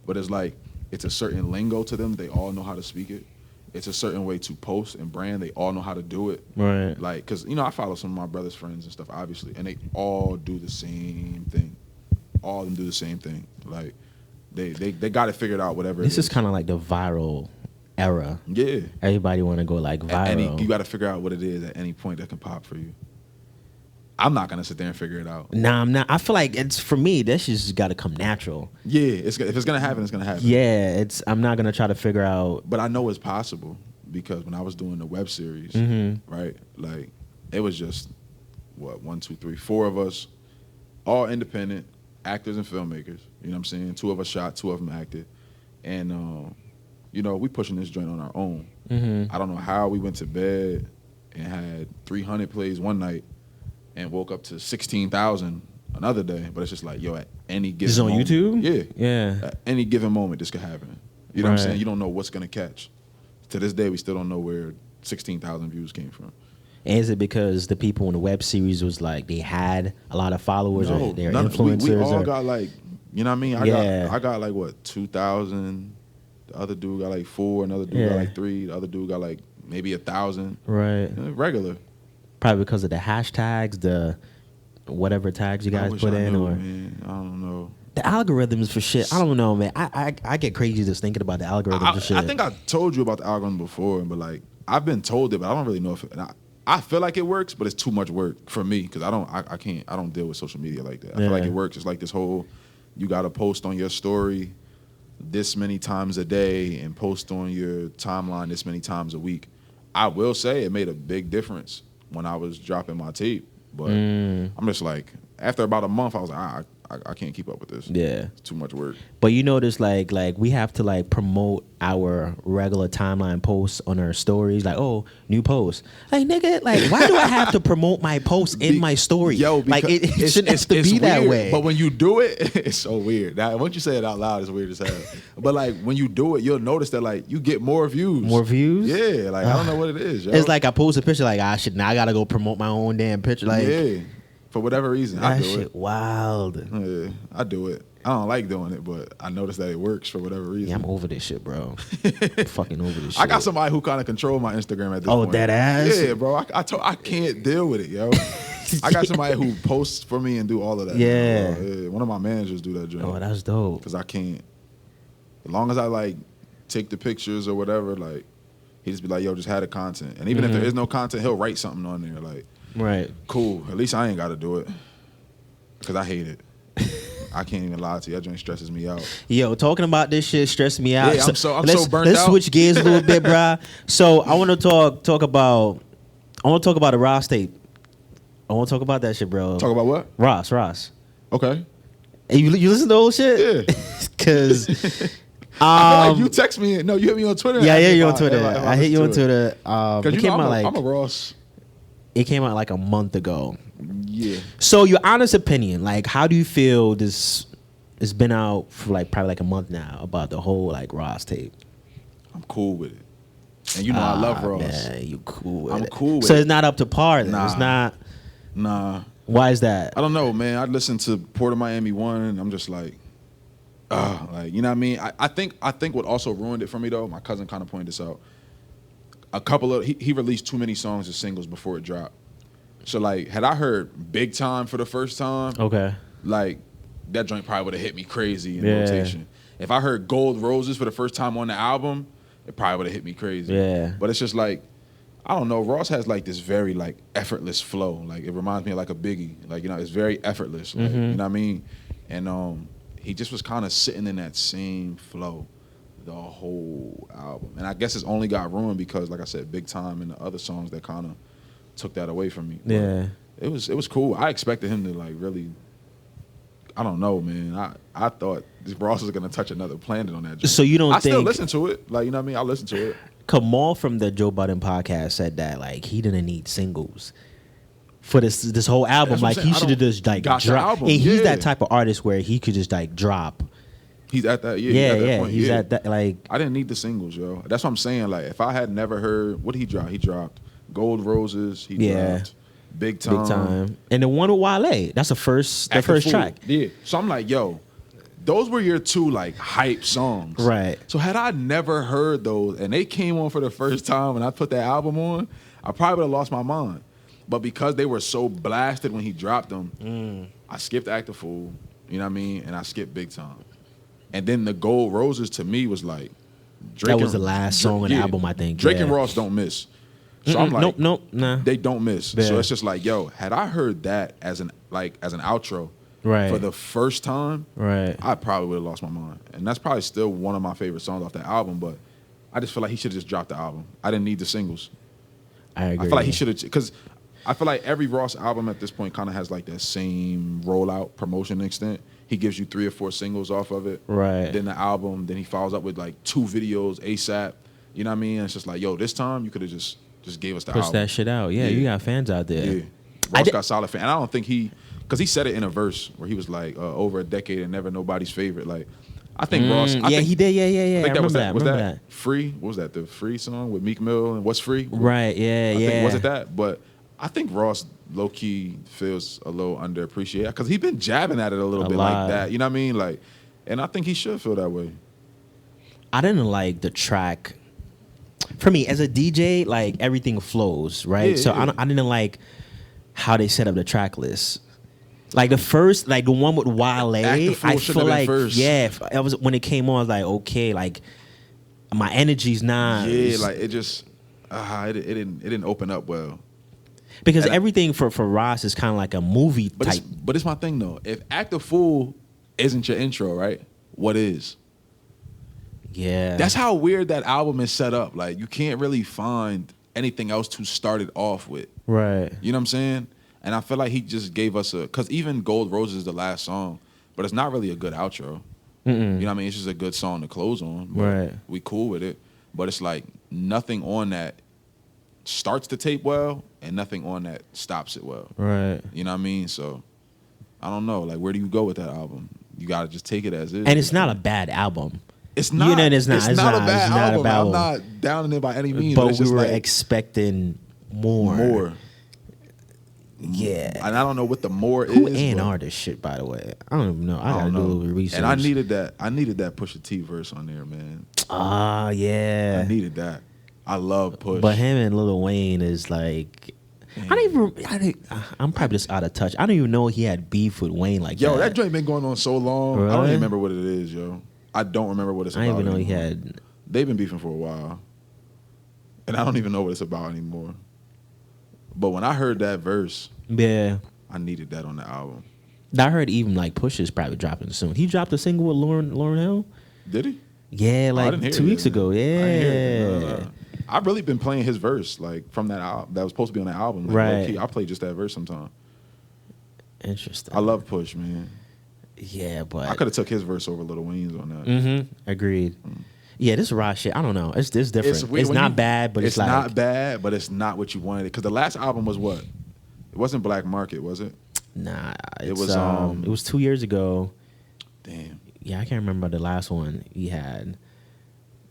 but it's like it's a certain lingo to them. They all know how to speak it. It's a certain way to post and brand. They all know how to do it. Right. Like, cause I follow some of my brother's friends and stuff, obviously, and they all do the same thing. All of them do the same thing. Like they got it figured out. Whatever. This is kind of like the viral era. Yeah. Everybody want to go like viral. You got to figure out what it is at any point that can pop for you. I'm not gonna sit there and figure it out. Nah, I'm not. I feel like it's for me. This just got to come natural. Yeah, if it's gonna happen, it's gonna happen. Yeah, I'm not gonna try to figure out. But I know it's possible because when I was doing the web series, right, like it was just 1, 2, 3, 4 of us, all independent actors and filmmakers. You know what I'm saying? 2 of us shot, 2 of them acted, and we pushing this joint on our own. I don't know how we went to bed and had 300 plays one night. And woke up to 16,000 another day, but it's just like, yo, at any given This is on moment, YouTube? Yeah. At any given moment, this could happen. You know what I'm saying? You don't know what's gonna catch. To this day, we still don't know where 16,000 views came from. And is it because the people in the web series was like they had a lot of followers or they're influencers? We all got like, you know what I mean? I got like 2,000. The other dude got like 4. Another dude got like 3. The other dude got like maybe 1,000. Right. Regular. Probably because of the hashtags, the whatever tags you guys put in, man. I don't know. The algorithms for shit. I don't know, man. I get crazy just thinking about the algorithms for shit. I think I told you about the algorithm before, but like I've been told it, but I don't really know if I feel like it works, but it's too much work for me because I don't deal with social media like that. I feel like it works. It's like this whole you got to post on your story this many times a day and post on your timeline this many times a week. I will say it made a big difference when I was dropping my tape, but I'm just like, after about a month, I was like, I can't keep up with this. Yeah, it's too much work. But you notice, like we have to like promote our regular timeline posts on our stories. Like, oh, new post. Like, nigga, like, why do I have to promote my post in my story? Yo, like, it shouldn't have to be that way. But when you do it, it's so weird. Now, once you say it out loud, it's weird as hell. But like when you do it, you'll notice that like you get more views. More views? Yeah, like I don't know what it is. Yo. It's like I post a picture, like I gotta go promote my own damn picture. Like, yeah. For whatever reason, I do it. That shit wild. Yeah, I do it. I don't like doing it, but I notice that it works for whatever reason. Yeah, I'm over this shit, bro. I'm fucking over this shit. I got somebody who kind of control my Instagram at this point. Oh, that ass? Yeah, bro. I can't deal with it, yo. I got somebody who posts for me and do all of that. Yeah. Yeah. One of my managers do that job. Oh, that's dope. Because I can't. As long as I like take the pictures or whatever, like he just be like, yo, just have the content. And even if there is no content, he'll write something on there like, right, cool. At least I ain't got to do it. Because I hate it. I can't even lie to you. That joint stresses me out. Yo, talking about this shit stressed me out. Yeah, I'm so burnt out. Let's switch gears a little bit, bruh. So I want to talk about I want to talk about the Ross tape. I want to talk about that shit, bro. Talk about what? Ross. Okay. Hey, you listen to old shit? Yeah. Because I feel like you text me. No, you hit me on Twitter. Yeah, you on Twitter. I hit you on Twitter. Because It came out I'm a Ross. It came out like a month ago. Yeah. So your honest opinion, like, how do you feel this? It's been out for like probably like a month now about the whole like Ross tape. I'm cool with it. And I love Ross. Man, you cool with I'm it. cool with so it. it's not up to par. Then. Nah. It's not. Nah. Why is that? I don't know, man. I listened to Port of Miami 1 and I'm just like, like, you know what I mean? I think what also ruined it for me though, my cousin kind of pointed this out. A couple of he released too many songs as singles before it dropped. So like, had I heard Big Time for the first time, Okay. like that joint probably would have hit me crazy in rotation. If I heard Gold Roses for the first time on the album, it probably would have hit me crazy. Yeah. But it's just like, I don't know. Ross has like this very like effortless flow. Like it reminds me of like a Biggie. Like, you know, it's very effortless. Like, you know what I mean? And he just was kind of sitting in that same flow the whole album. And I guess it's only got ruined because, like I said, Big Time and the other songs that kind of took that away from me. Yeah. But it was cool. I expected him to like really. I don't know, man. I thought this Ross was gonna touch another planet on that joint. So you don't I think? still listen to it. Like, you know what I mean? I listen to it. Kamal from the Joe Budden podcast said that like he didn't need singles for this whole album. That's what Like I'm he saying. should have just like Got the dropped. album, And he's yeah. that type of artist where he could just like drop. He's at that. Yeah, Yeah, he's at that yeah. point. He's Yeah. at that like. I didn't need the singles, yo. That's what I'm saying. Like, if I had never heard, what did he drop? He dropped Gold Roses. He dropped Big Time. Big Time. And the one with Wale. That's the first Fool. track. Yeah. So I'm like, yo, those were your two like hype songs. Right. So had I never heard those and they came on for the first time and I put that album on, I probably would have lost my mind. But because they were so blasted when he dropped them, I skipped Act a Fool, you know what I mean? And I skipped Big Time. And then the Gold Roses to me was like Drake That was and- the last song on the album, I think. Drake Yeah. and Ross don't miss. So I'm like, nope, nah. they don't miss. Yeah. So it's just like, yo, had I heard that as an outro Right. for the first time, Right. I probably would have lost my mind. And that's probably still one of my favorite songs off that album, but I just feel like he should have just dropped the album. I didn't need the singles. I agree. I feel like he should have, because I feel like every Ross album at this point kind of has like that same rollout promotion extent. He gives you 3 or 4 singles off of it. Right. Then the album, then he follows up with like 2 videos ASAP. You know what I mean? And it's just like, yo, this time you could have just gave us the Push album. that shit out. Yeah, Yeah. you got fans out there. Yeah. Ross got solid fans. And I don't think because he said it in a verse where he was like, over a decade and never nobody's favorite. Like, I think Ross. Yeah, he did. Yeah. I think that was remember that. remember that. Free? What was that? The Free song with Meek Mill and What's Free? Right. Yeah. I yeah. think, was it that? But I think Ross low key feels a little underappreciated because he's been jabbing at it a little bit lot. like that. You know what I mean? Like, and I think he should feel that way. I didn't like the track. For me, as a DJ, like everything flows, right? Yeah, so yeah. I didn't like how they set up the track list. Like the first, like the one with Wale, Act the Fool I should've feel been like, first. yeah, I was when it came on, I was like, okay, like my energy's not, Yeah, like it just, it didn't open up well. because and I- everything for Ross is kind of like a movie But type. it's my thing though. If Act a Fool isn't your intro, right? What is? Yeah, That's how weird that album is set up. Like, you can't really find anything else to start it off with. right. You know what I'm saying? And I feel like he just gave us because even Gold Roses is the last song, but it's not really a good outro. You know what I mean? It's just a good song to close on. But Right. we cool with it. But it's like nothing on that starts the tape well and nothing on that stops it well. Right. You know what I mean? So I don't know. Like, where do you go with that album? You got to just take it as is. And it's not a bad album. It's not. You know, it's not. It's It's not not. a bad It's not a album. bad I'm album. not downing it by any means. But it's we just were like expecting more. more. Yeah. And I don't know what the more Who is. A&R this shit, by the way? I don't even know. I I gotta don't do a know. little bit of research. And I needed that. I needed that Pusha T verse on there, man. Ah, yeah. I needed that. I love Push. But him and Lil Wayne is like, I'm probably just out of touch. I don't even know he had beef with Wayne like Yo, that. that joint been going on so long. I don't Really? even remember what it is, yo. I don't remember what it's I about. didn't even know he anymore. had. They've been beefing for a while. And I don't even know what it's about anymore. But when I heard that verse, Yeah. I needed that on the album. I heard even like Pusha's probably dropping soon. He dropped a single with Lauryn Hill. Did he? Yeah, I like didn't hear 2 it weeks yet. ago. I didn't hear it. Yeah. No. I've really been playing his verse like from that album that was supposed to be on that album. Like, Right. low-key, I play just that verse sometimes. Interesting. I love Push, man. Yeah, but I could have took his verse over Lil Wayne's on that. Agreed. Yeah, this raw shit. I don't know. It's different. It's, weird when not bad, but it's like not bad, but it's not what you wanted. Because the last album was what? It wasn't Black Market, was it? nah. It It's, was, it was 2 years ago. Damn. Yeah, I can't remember the last one he had,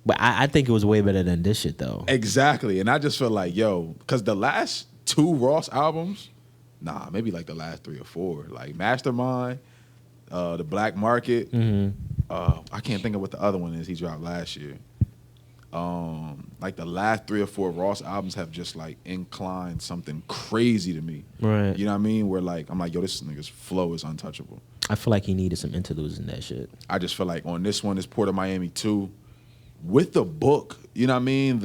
but I think it was way better than this shit though. Exactly, and I just feel like, yo, because the last 2 Ross albums, maybe like the last 3 or 4, like Mastermind, the Black Market. I can't think of what the other one is he dropped last year. Like the last 3 or 4 Ross albums have just like inclined something crazy to me. Right. You know what I mean? Where like I'm like, yo, this nigga's flow is untouchable. I feel like he needed some interludes in that shit. I just feel like on this one, this Port of Miami 2, with the book, you know what I mean?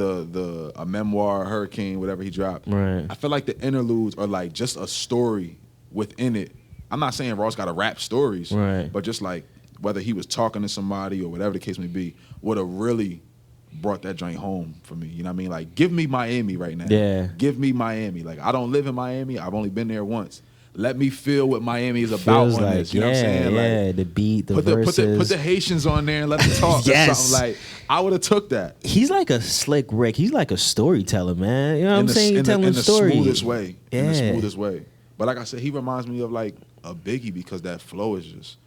A memoir, Hurricane, whatever he dropped. Right. I feel like the interludes are like just a story within it. I'm not saying Ross got to rap stories, Right. but just like whether he was talking to somebody or whatever the case may be, would have really brought that joint home for me. You know what I mean? Like, give me Miami right now. Yeah. Give me Miami. Like, I don't live in Miami. I've only been there once. Let me feel what Miami is about Feels on like, this. You know what I'm saying? Yeah, Like, the beat, the put verses. the Haitians on there and let them talk Yes. or something. Like, I would have took that. He's like a slick Rick. He's like a storyteller, man. You know what I'm saying? He's telling in the stories. smoothest way. In the Yeah. smoothest way. But like I said, he reminds me of like a Biggie because that flow is just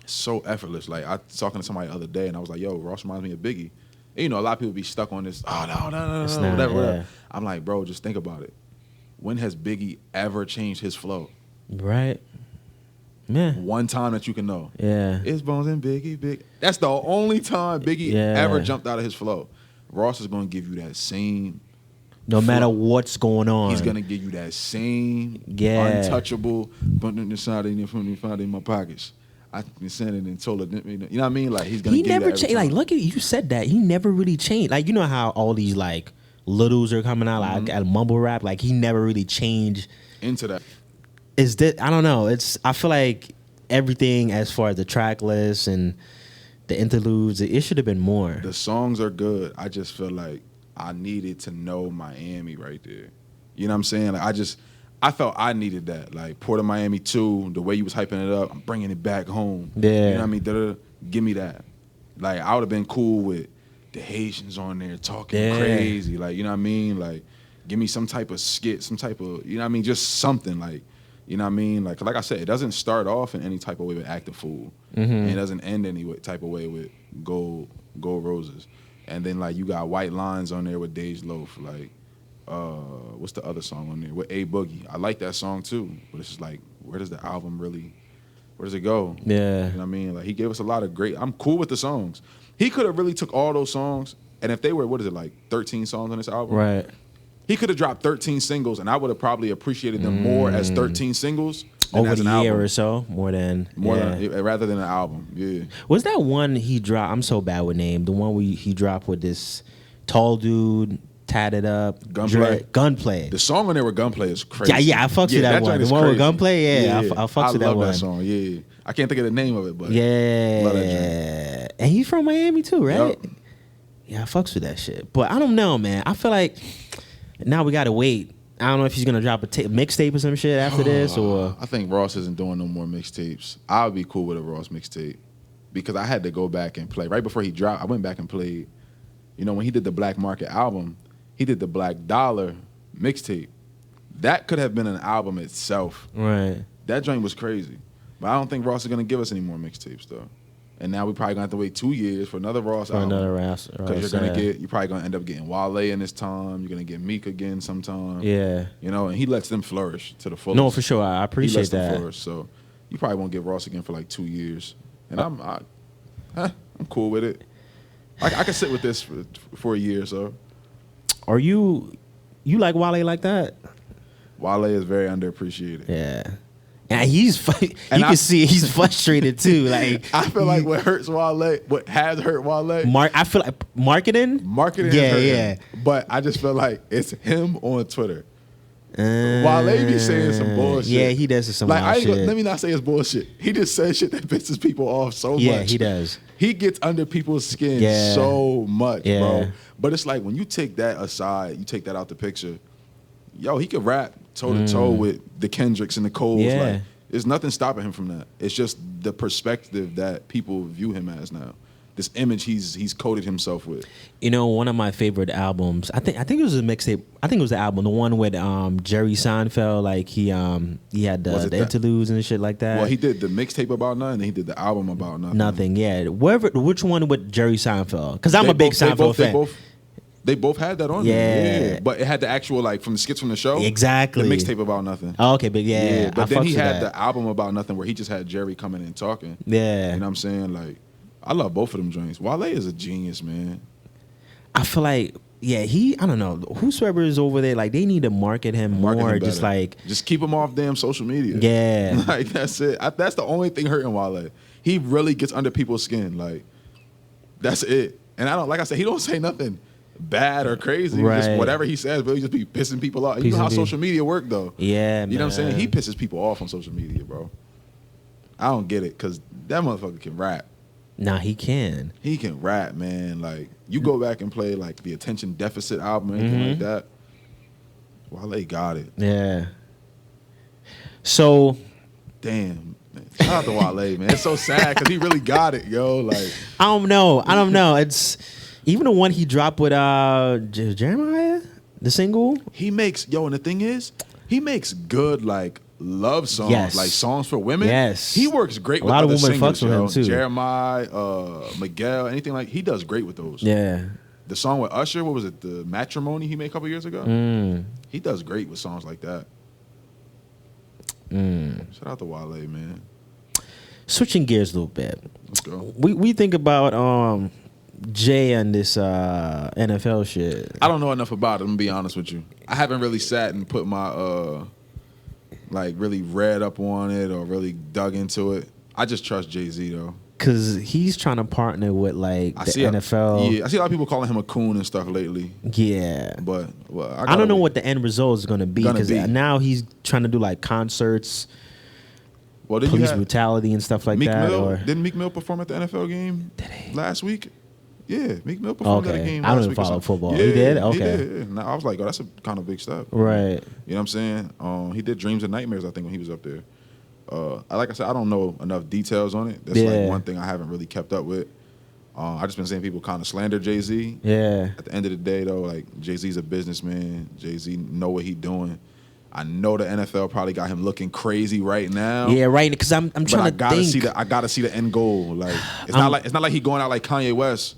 so effortless. Like, I was talking to somebody the other day and I was like, yo, Ross reminds me of Biggie. And, you know, a lot of people be stuck on this, no, It's not, whatever. yeah. I'm like, bro, just think about it. When has Biggie ever changed his flow? Right. Yeah. One time that you can know. Yeah. It's Bones and Biggie, Big. That's the only time Biggie Yeah. ever jumped out of his flow. Ross is going to give you that same No matter flow. what's going on. He's going to give you that same Yeah. untouchable, but inside in my pockets. I can send it and told it, you know what I mean? Like, he's going to He give you never that changed. every Like, time. look at you said that. He never really changed. Like, you know how all these like littles are coming out like at mumble rap. Like, he never really changed. Into that. Is that I don't know. I feel like everything as far as the track list and the interludes, it should have been more. The songs are good. I just feel like I needed to know Miami right there. You know what I'm saying? Like, I felt I needed that. Like, Port of Miami 2, the way you was hyping it up, I'm bringing it back home. Yeah. You know what I mean? Da-da-da. Give me that. Like, I would have been cool with the Haitians on there talking Yeah. crazy. Like, you know what I mean? Like, give me some type of skit, some type of, you know what I mean? Just something like, you know what I mean? Like I said, it doesn't start off in any type of way with Act a Fool. And it doesn't end any type of way with Gold Roses. And then, like, you got White Lines on there with Dej Loaf. Like, what's the other song on there? With A Boogie. I like that song too. But it's just like, where does the album really, where does it go? Yeah. You know what I mean? Like, he gave us a lot of great, I'm cool with the songs. He could have really took all those songs, and if they were, what is it, like 13 songs on this album? Right. He could have dropped 13 singles, and I would have probably appreciated them more as 13 singles than Over as the an year album. or so, more than Rather than an album. Yeah. Was that one he dropped? I'm so bad with name. The one he dropped with this tall dude, tatted up, Gunplay. The song on there with Gunplay is crazy. Yeah, I fucks with that one. joint The is one with crazy. Gunplay, yeah, I fucks with that love one. that song. Yeah, I can't think of the name of it, but Yeah, love that joint. and he's from Miami too, right? Yup. Yeah, I fucks with that shit. But I don't know, man. I feel like now we gotta wait. I don't know if he's gonna drop a mixtape or some shit after this, or I think Ross isn't doing no more mixtapes. I would be cool with a Ross mixtape because I had to go back and play right before he dropped. I went back and played. You know, when he did the Black Market album, he did the Black Dollar mixtape. That could have been an album itself. right. That joint was crazy. But I don't think Ross is gonna give us any more mixtapes though. And now we probably gonna have to wait 2 years for another Ross For album. another Ross, Because you're probably gonna end up getting Wale in this time. You're gonna get Meek again sometime. Yeah. You know, and he lets them flourish to the fullest. No, for sure. I He appreciate lets them that. flourish. So you probably won't get Ross again for like 2 years. And I'm cool with it. I can sit with this for a year or so. Are you like Wale like that? Wale is very underappreciated. Yeah. And he's you And can see he's frustrated too. Like I feel like what hurts Wale, what has hurt Wale, I feel like marketing. marketing Yeah, has hurt yeah. him. But I just feel like it's him on Twitter. Wale be saying some bullshit. Yeah, he does some like wild shit. Let me not say it's bullshit. He just says shit that pisses people off so much. Yeah, he does. He gets under people's skin so much, bro. But it's like when you take that aside, you take that out the picture. Yo, he could rap toe to toe with the Kendricks and the Coles. Yeah. Like, there's nothing stopping him from that. It's just the perspective that people view him as now. This image he's coated himself with. You know, one of my favorite albums. I think it was a mixtape. I think it was the album, the one with Jerry Seinfeld. Like he had the interludes and shit like that. Well, he did the mixtape about nothing. And he did the album about nothing. Nothing. Yeah. Which one with Jerry Seinfeld? Because I'm a big Seinfeld fan. They both had that on there. Yeah. But it had the actual, like, from the skits from the show. Exactly. The mixtape about nothing. Oh, okay, but yeah. But then he had the album about nothing where he just had Jerry coming in and talking. Yeah. You know what I'm saying? Like, I love both of them joints. Wale is a genius, man. I feel like, I don't know. Whosoever is over there, like, they need to market him more. Just keep him off damn social media. Yeah. Like, that's it. That's the only thing hurting Wale. He really gets under people's skin. Like, that's it. And like I said, he don't say nothing bad or crazy. Right. Just whatever he says, but he just be pissing people off. You know how social media work, though. Yeah, You know what I'm saying? He pisses people off on social media, bro. I don't get it, because that motherfucker can rap. Nah, he can. He can rap, man. Like, you go back and play, like, the Attention Deficit album or anything like that. Wale got it. Yeah. So. Damn. Man. Shout out to Wale, man. It's so sad, because he really got it, yo. Like, I don't know. It's even the one he dropped with Jeremiah, the single. He makes, and the thing is, he makes good, like, love songs, like songs for women. Yes, he works great. A lot of women singers, fucks with him too. Jeremiah, Miguel, anything like he does great with those. Yeah, the song with Usher, what was it? The Matrimony he made a couple years ago. He does great with songs like that. Shout out to Wale, man. Switching gears a little bit. Let's go. We think about Jay and this NFL shit. I don't know enough about it. I'm gonna be honest with you. I haven't really sat and put my like really read up on it or really dug into it. I just trust Jay-Z though. Cause he's trying to partner with like the NFL. I see a lot of people calling him a coon and stuff lately. Yeah, but I don't know what the end result is gonna be, because now he's trying to do like concerts, police brutality and stuff like that. Didn't Meek Mill perform at the NFL game last week? Yeah, Meek Mill performed at a game last week. I don't follow football. Yeah, he did? Okay. He did. Now, I was like, that's a kind of big step. Right. You know what I'm saying? He did Dreams and Nightmares, I think, when he was up there. Like I said, I don't know enough details on it. That's like one thing I haven't really kept up with. I just been seeing people kind of slander Jay-Z. Yeah. At the end of the day, though, like, Jay-Z's a businessman. Jay-Z know what he doing. I know the NFL probably got him looking crazy right now. Yeah, right. Because I'm trying to think. I gotta see the end goal. Like, it's not like he going out like Kanye West.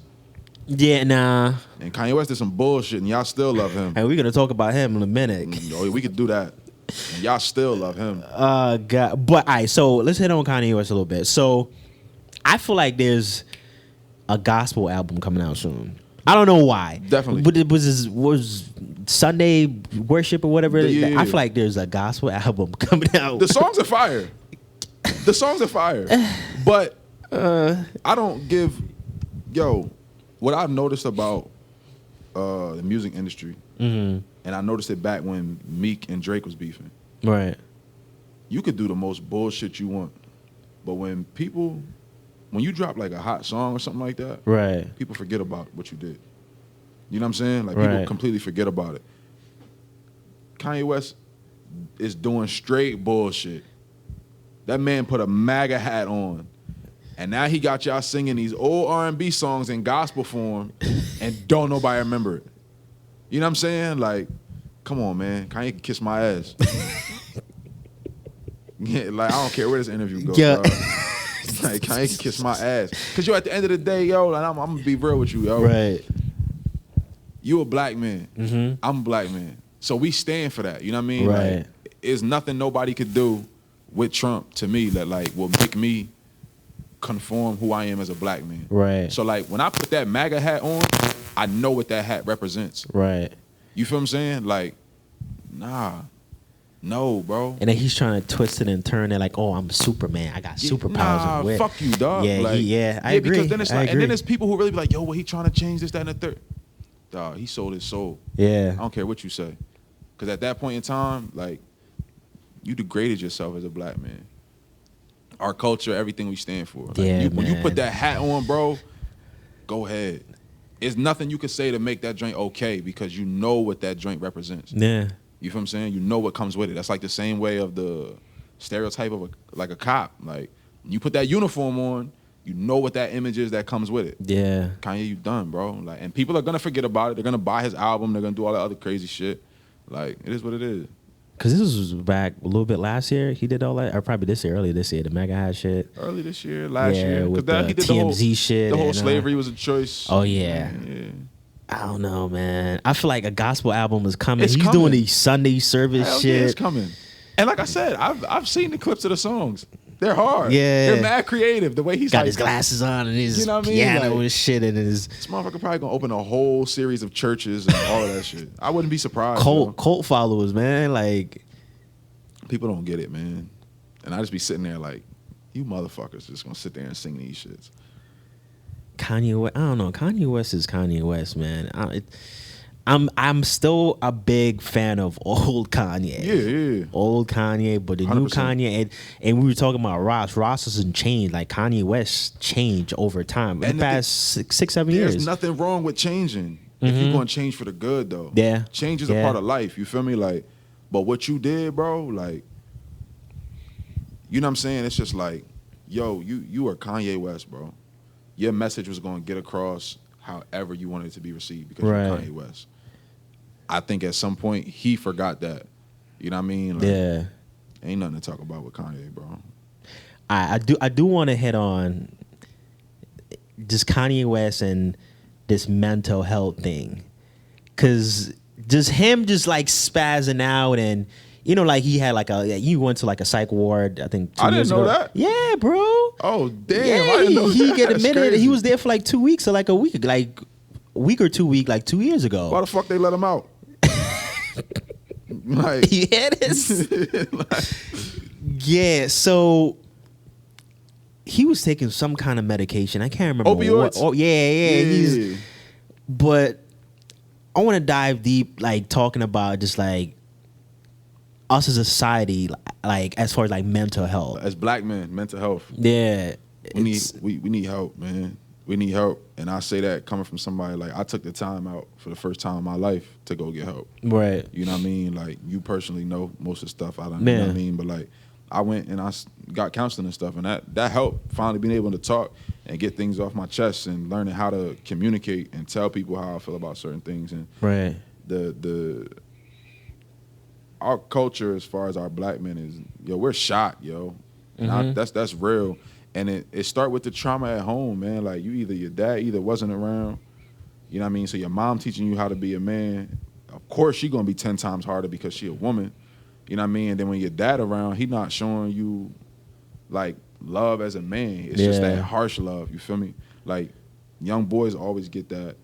Yeah, nah. And Kanye West did some bullshit, and y'all still love him. And we're gonna talk about him in a minute. We could do that. And y'all still love him. God. But all right, so let's hit on Kanye West a little bit. So I feel like there's a gospel album coming out soon. I don't know why. Definitely. But it was Sunday worship or whatever. Yeah. I feel like there's a gospel album coming out. The songs are fire. But I don't give. What I've noticed about the music industry, and I noticed it back when Meek and Drake was beefing. Right. You could do the most bullshit you want, but when you drop like a hot song or something like that, right, people forget about what you did. You know what I'm saying? Like, people completely forget about it. Kanye West is doing straight bullshit. That man put a MAGA hat on, and now he got y'all singing these old R&B songs in gospel form, and don't nobody remember it. You know what I'm saying? Like, come on, man. Kanye can kiss my ass. Yeah, like, I don't care where this interview goes, bro. Like, Kanye can kiss my ass. Because, at the end of the day, and I'm going to be real with you, yo. Right. You a black man. Mm-hmm. I'm a black man. So we stand for that. You know what I mean? Right. Like, there's nothing nobody could do with Trump, to me, that, like, will make me conform who I am as a black man. Right. So, like, when I put that MAGA hat on, I know what that hat represents. Right. You feel what I'm saying? Like, nah. No, bro. And then he's trying to twist it and turn it like, oh, I'm Superman. I got superpowers. Nah, fuck you, dog. Yeah, like, I agree. Because then it's like, and then there's people who really be like, yo, well, he trying to change this, that, and the third. Dog, he sold his soul. Yeah. I don't care what you say. Because at that point in time, like, you degraded yourself as a black man. our culture, everything we stand for. Like, Yeah, when you man. put that hat on, bro, go ahead. It's nothing you can say to make that joint okay because you know what that joint represents. Yeah. You feel what I'm saying? You know what comes with it. That's like the same way of the stereotype of a cop. Like, when you put that uniform on, you know what that image is that comes with it. Yeah. Kanye, you done, bro. Like, and people are gonna forget about it. They're gonna buy his album. They're gonna do all that other crazy shit. Like, it is what it is. Cause this was back a little bit last year. He did all that, or probably earlier this year, the Mega High shit. Early this year, last Yeah, year, with because the he did TMZ shit The whole and, slavery was a choice. Oh yeah. Yeah. I don't know, man. I feel like a gospel album is coming. It's He's coming. doing these Sunday service Hell shit. yeah, it's coming. And like I said, I've seen the clips of the songs. They're hard. Yeah. They're mad creative. The way he's Got like, his glasses on and his You know what I mean? piano Like- and shit and his this motherfucker probably gonna open a whole series of churches and all of that shit. I wouldn't be surprised. cult followers, man. Like, People don't get it, man. And I just be sitting there like, you motherfuckers just gonna sit there and sing these shits. Kanye West, I don't know. Kanye West is Kanye West, man. I'm still a big fan of old Kanye. Yeah. Old Kanye, but the new 100%. Kanye, and we were talking about Ross. Ross doesn't change like Kanye West changed over time. In And the the past six, 7 years. There's nothing wrong with changing if you're gonna change for the good, though. Yeah. Change is Yeah. a part of life. You feel me? Like, but what you did, bro, like, you know what I'm saying? It's just like, yo, you are Kanye West, bro. Your message was gonna get across however you wanted it to be received because you're Right. Kanye West. I think at some point he forgot that. You know what I mean? Like, Yeah. ain't nothing to talk about with Kanye, bro. I do want to hit on just Kanye West and this mental health thing, cause just him just like spazzing out and you know like he had like you went to like a psych ward I think 2 I didn't years know ago. that. Yeah, bro. Oh damn! Yeah, I didn't know he that. get That's admitted. crazy. He was there for like 2 weeks or like a week, like week or 2 weeks, like 2 years ago. Why the fuck they let him out? Like, Yeah, this. like, Yeah, so he was taking some kind of medication. I can't remember what. Opioids? Oh, yeah. yeah. But I want to dive deep, like talking about just like us as a society, like as far as like mental health. As black men, mental health. Yeah, We need help, man. We need help, and I say that coming from somebody like I took the time out for the first time in my life to go get help. right. You know what I mean? Like you personally know most of the stuff I don't. You Man. know what I mean? But like I went and got counseling and stuff, and that helped. Finally being able to talk and get things off my chest and learning how to communicate and tell people how I feel about certain things and Right. our culture as far as our black men is, yo, we're shot, yo. And that's real. And it start with the trauma at home, man. Like your dad either wasn't around, you know what I mean? So your mom teaching you how to be a man. Of course she gonna be 10 times harder because she a woman. You know what I mean? And then when your dad around, he not showing you like love as a man. It's just Yeah. that harsh love, you feel me? Like young boys always get that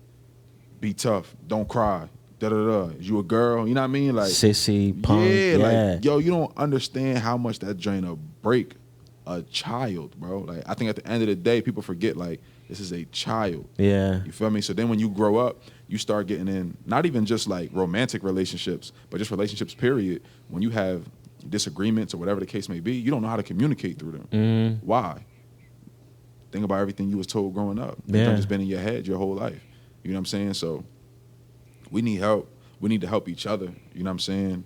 be tough, don't cry. Is you a girl? You know what I mean? Like Sissy, punk. yeah, Yeah. like yo, you don't understand how much that drain will break a child, bro. Like I think at the end of the day, people forget like this is a child. Yeah. You feel me? So then when you grow up, you start getting in not even just like romantic relationships, but just relationships. Period. When you have disagreements or whatever the case may be, you don't know how to communicate through them. Why? Think about everything you was told growing up. Things Yeah. just been in your head your whole life. You know what I'm saying? So we need help. We need to help each other. You know what I'm saying?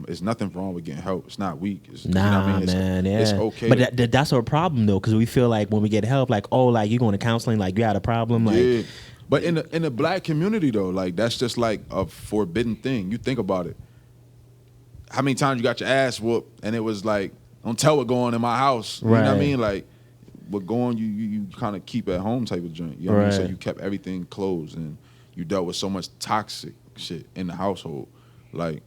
It's nothing wrong with getting help. It's not weak. It's, Nah, you know what I mean? man, yeah. It's okay. But that's our problem though, because we feel like when we get help, like oh, like you're going to counseling, like you had a problem, like yeah. But in the black community though, like that's just like a forbidden thing. You think about it. How many times you got your ass whooped and it was like, don't tell what going on in my house. You know what I Right. mean? Like what going you kind of keep at home type of joint. You know what I mean? So Right. you kept everything closed and you dealt with so much toxic shit in the household. Like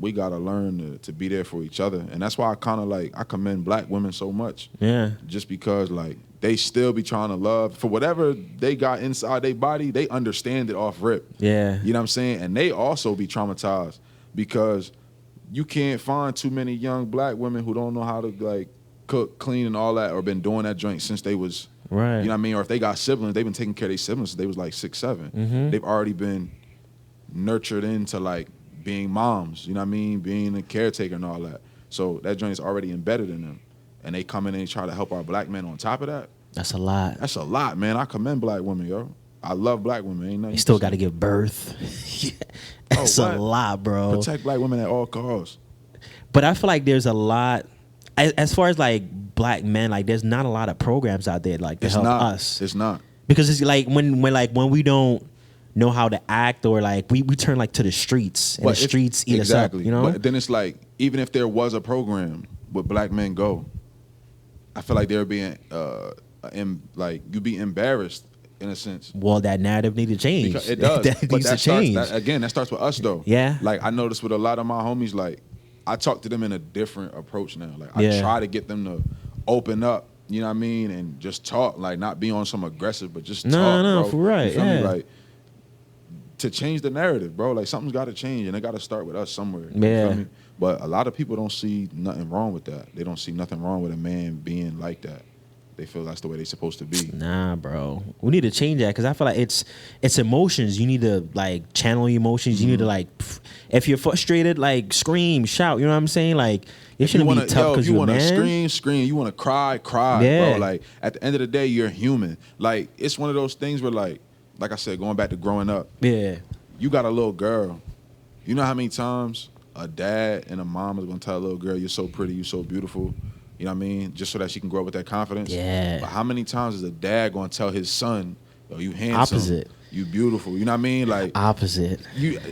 we gotta learn to be there for each other. And that's why I kinda like I commend black women so much. yeah, Just because like they still be trying to love for whatever they got inside their body, they understand it off rip. yeah, You know what I'm saying? And they also be traumatized because you can't find too many young black women who don't know how to like cook, clean, and all that, or been doing that joint since they was, right. you know what I mean? Or if they got siblings, they've been taking care of their siblings since they was like 6, 7. They've already been nurtured into like being moms, you know what I mean? Being a caretaker and all that. So that joint is already embedded in them. and they come in and they try to help our black men on top of that. That's a lot. That's a lot, man. I commend black women, yo. I love black women. Ain't nothing You still to got to say. give birth. That's a what? lot, bro. Protect black women at all costs. But I feel like there's a lot, as far as like black men, like there's not a lot of programs out there like to help us. It's not. Because it's like when we don't know how to act, or like we turn like to the streets, and the streets eat us up, you know? But then it's like, even if there was a program where black men go, I feel like they're being like, you'd be embarrassed in a sense. Well, that narrative need to change. Because it does. That but needs to change. That starts with us though. Yeah. Like I noticed with a lot of my homies, like I talk to them in a different approach now. Like Yeah. I try to get them to open up, you know what I mean, and just talk, like not be on some aggressive, but just talk, bro. for right, You feel me? yeah. Like to change the narrative, bro. Like something's got to change, and it got to start with us somewhere. You Yeah. feel me? But a lot of people don't see nothing wrong with that. They don't see nothing wrong with a man being like that. They feel that's the way they're supposed to be. Nah, bro. We need to change that, because I feel like it's emotions. You need to like channel your emotions. You need to like, if you're frustrated, like scream, shout. You know what I'm saying? Like it shouldn't be tough because you you're want a to man. scream. You want to cry, Yeah. bro. Like at the end of the day, you're human. Like it's one of those things where like I said, going back to growing up, Yeah. you got a little girl. You know how many times a dad and a mom is gonna tell a little girl, "You're so pretty, you're so beautiful." You know what I mean? Just so that she can grow up with that confidence. Yeah. But how many times is a dad gonna tell his son, "Yo, you handsome, Opposite. you beautiful"? You know what I mean? Like Opposite.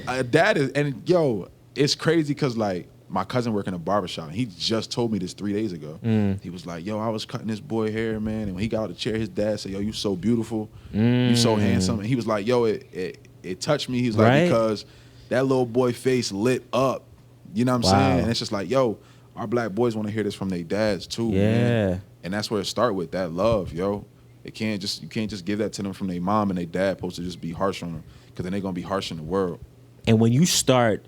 a dad is, and yo, it's crazy because like my cousin working a barbershop, and he just told me this 3 days ago. He was like, "Yo, I was cutting this boy hair, man, and when he got out of the chair, his dad said, 'Yo, you so beautiful, you so handsome,' and he was like, 'Yo, it touched me.' He's like, Right? because that little boy face lit up, you know what I'm Wow. saying? And it's just like, yo, our black boys want to hear this from their dads too, Yeah. man. And that's where it start with, that love, yo. You can't just give that to them from their mom and their dad. Supposed to just be harsh on them, because then they're gonna be harsh in the world. And when you start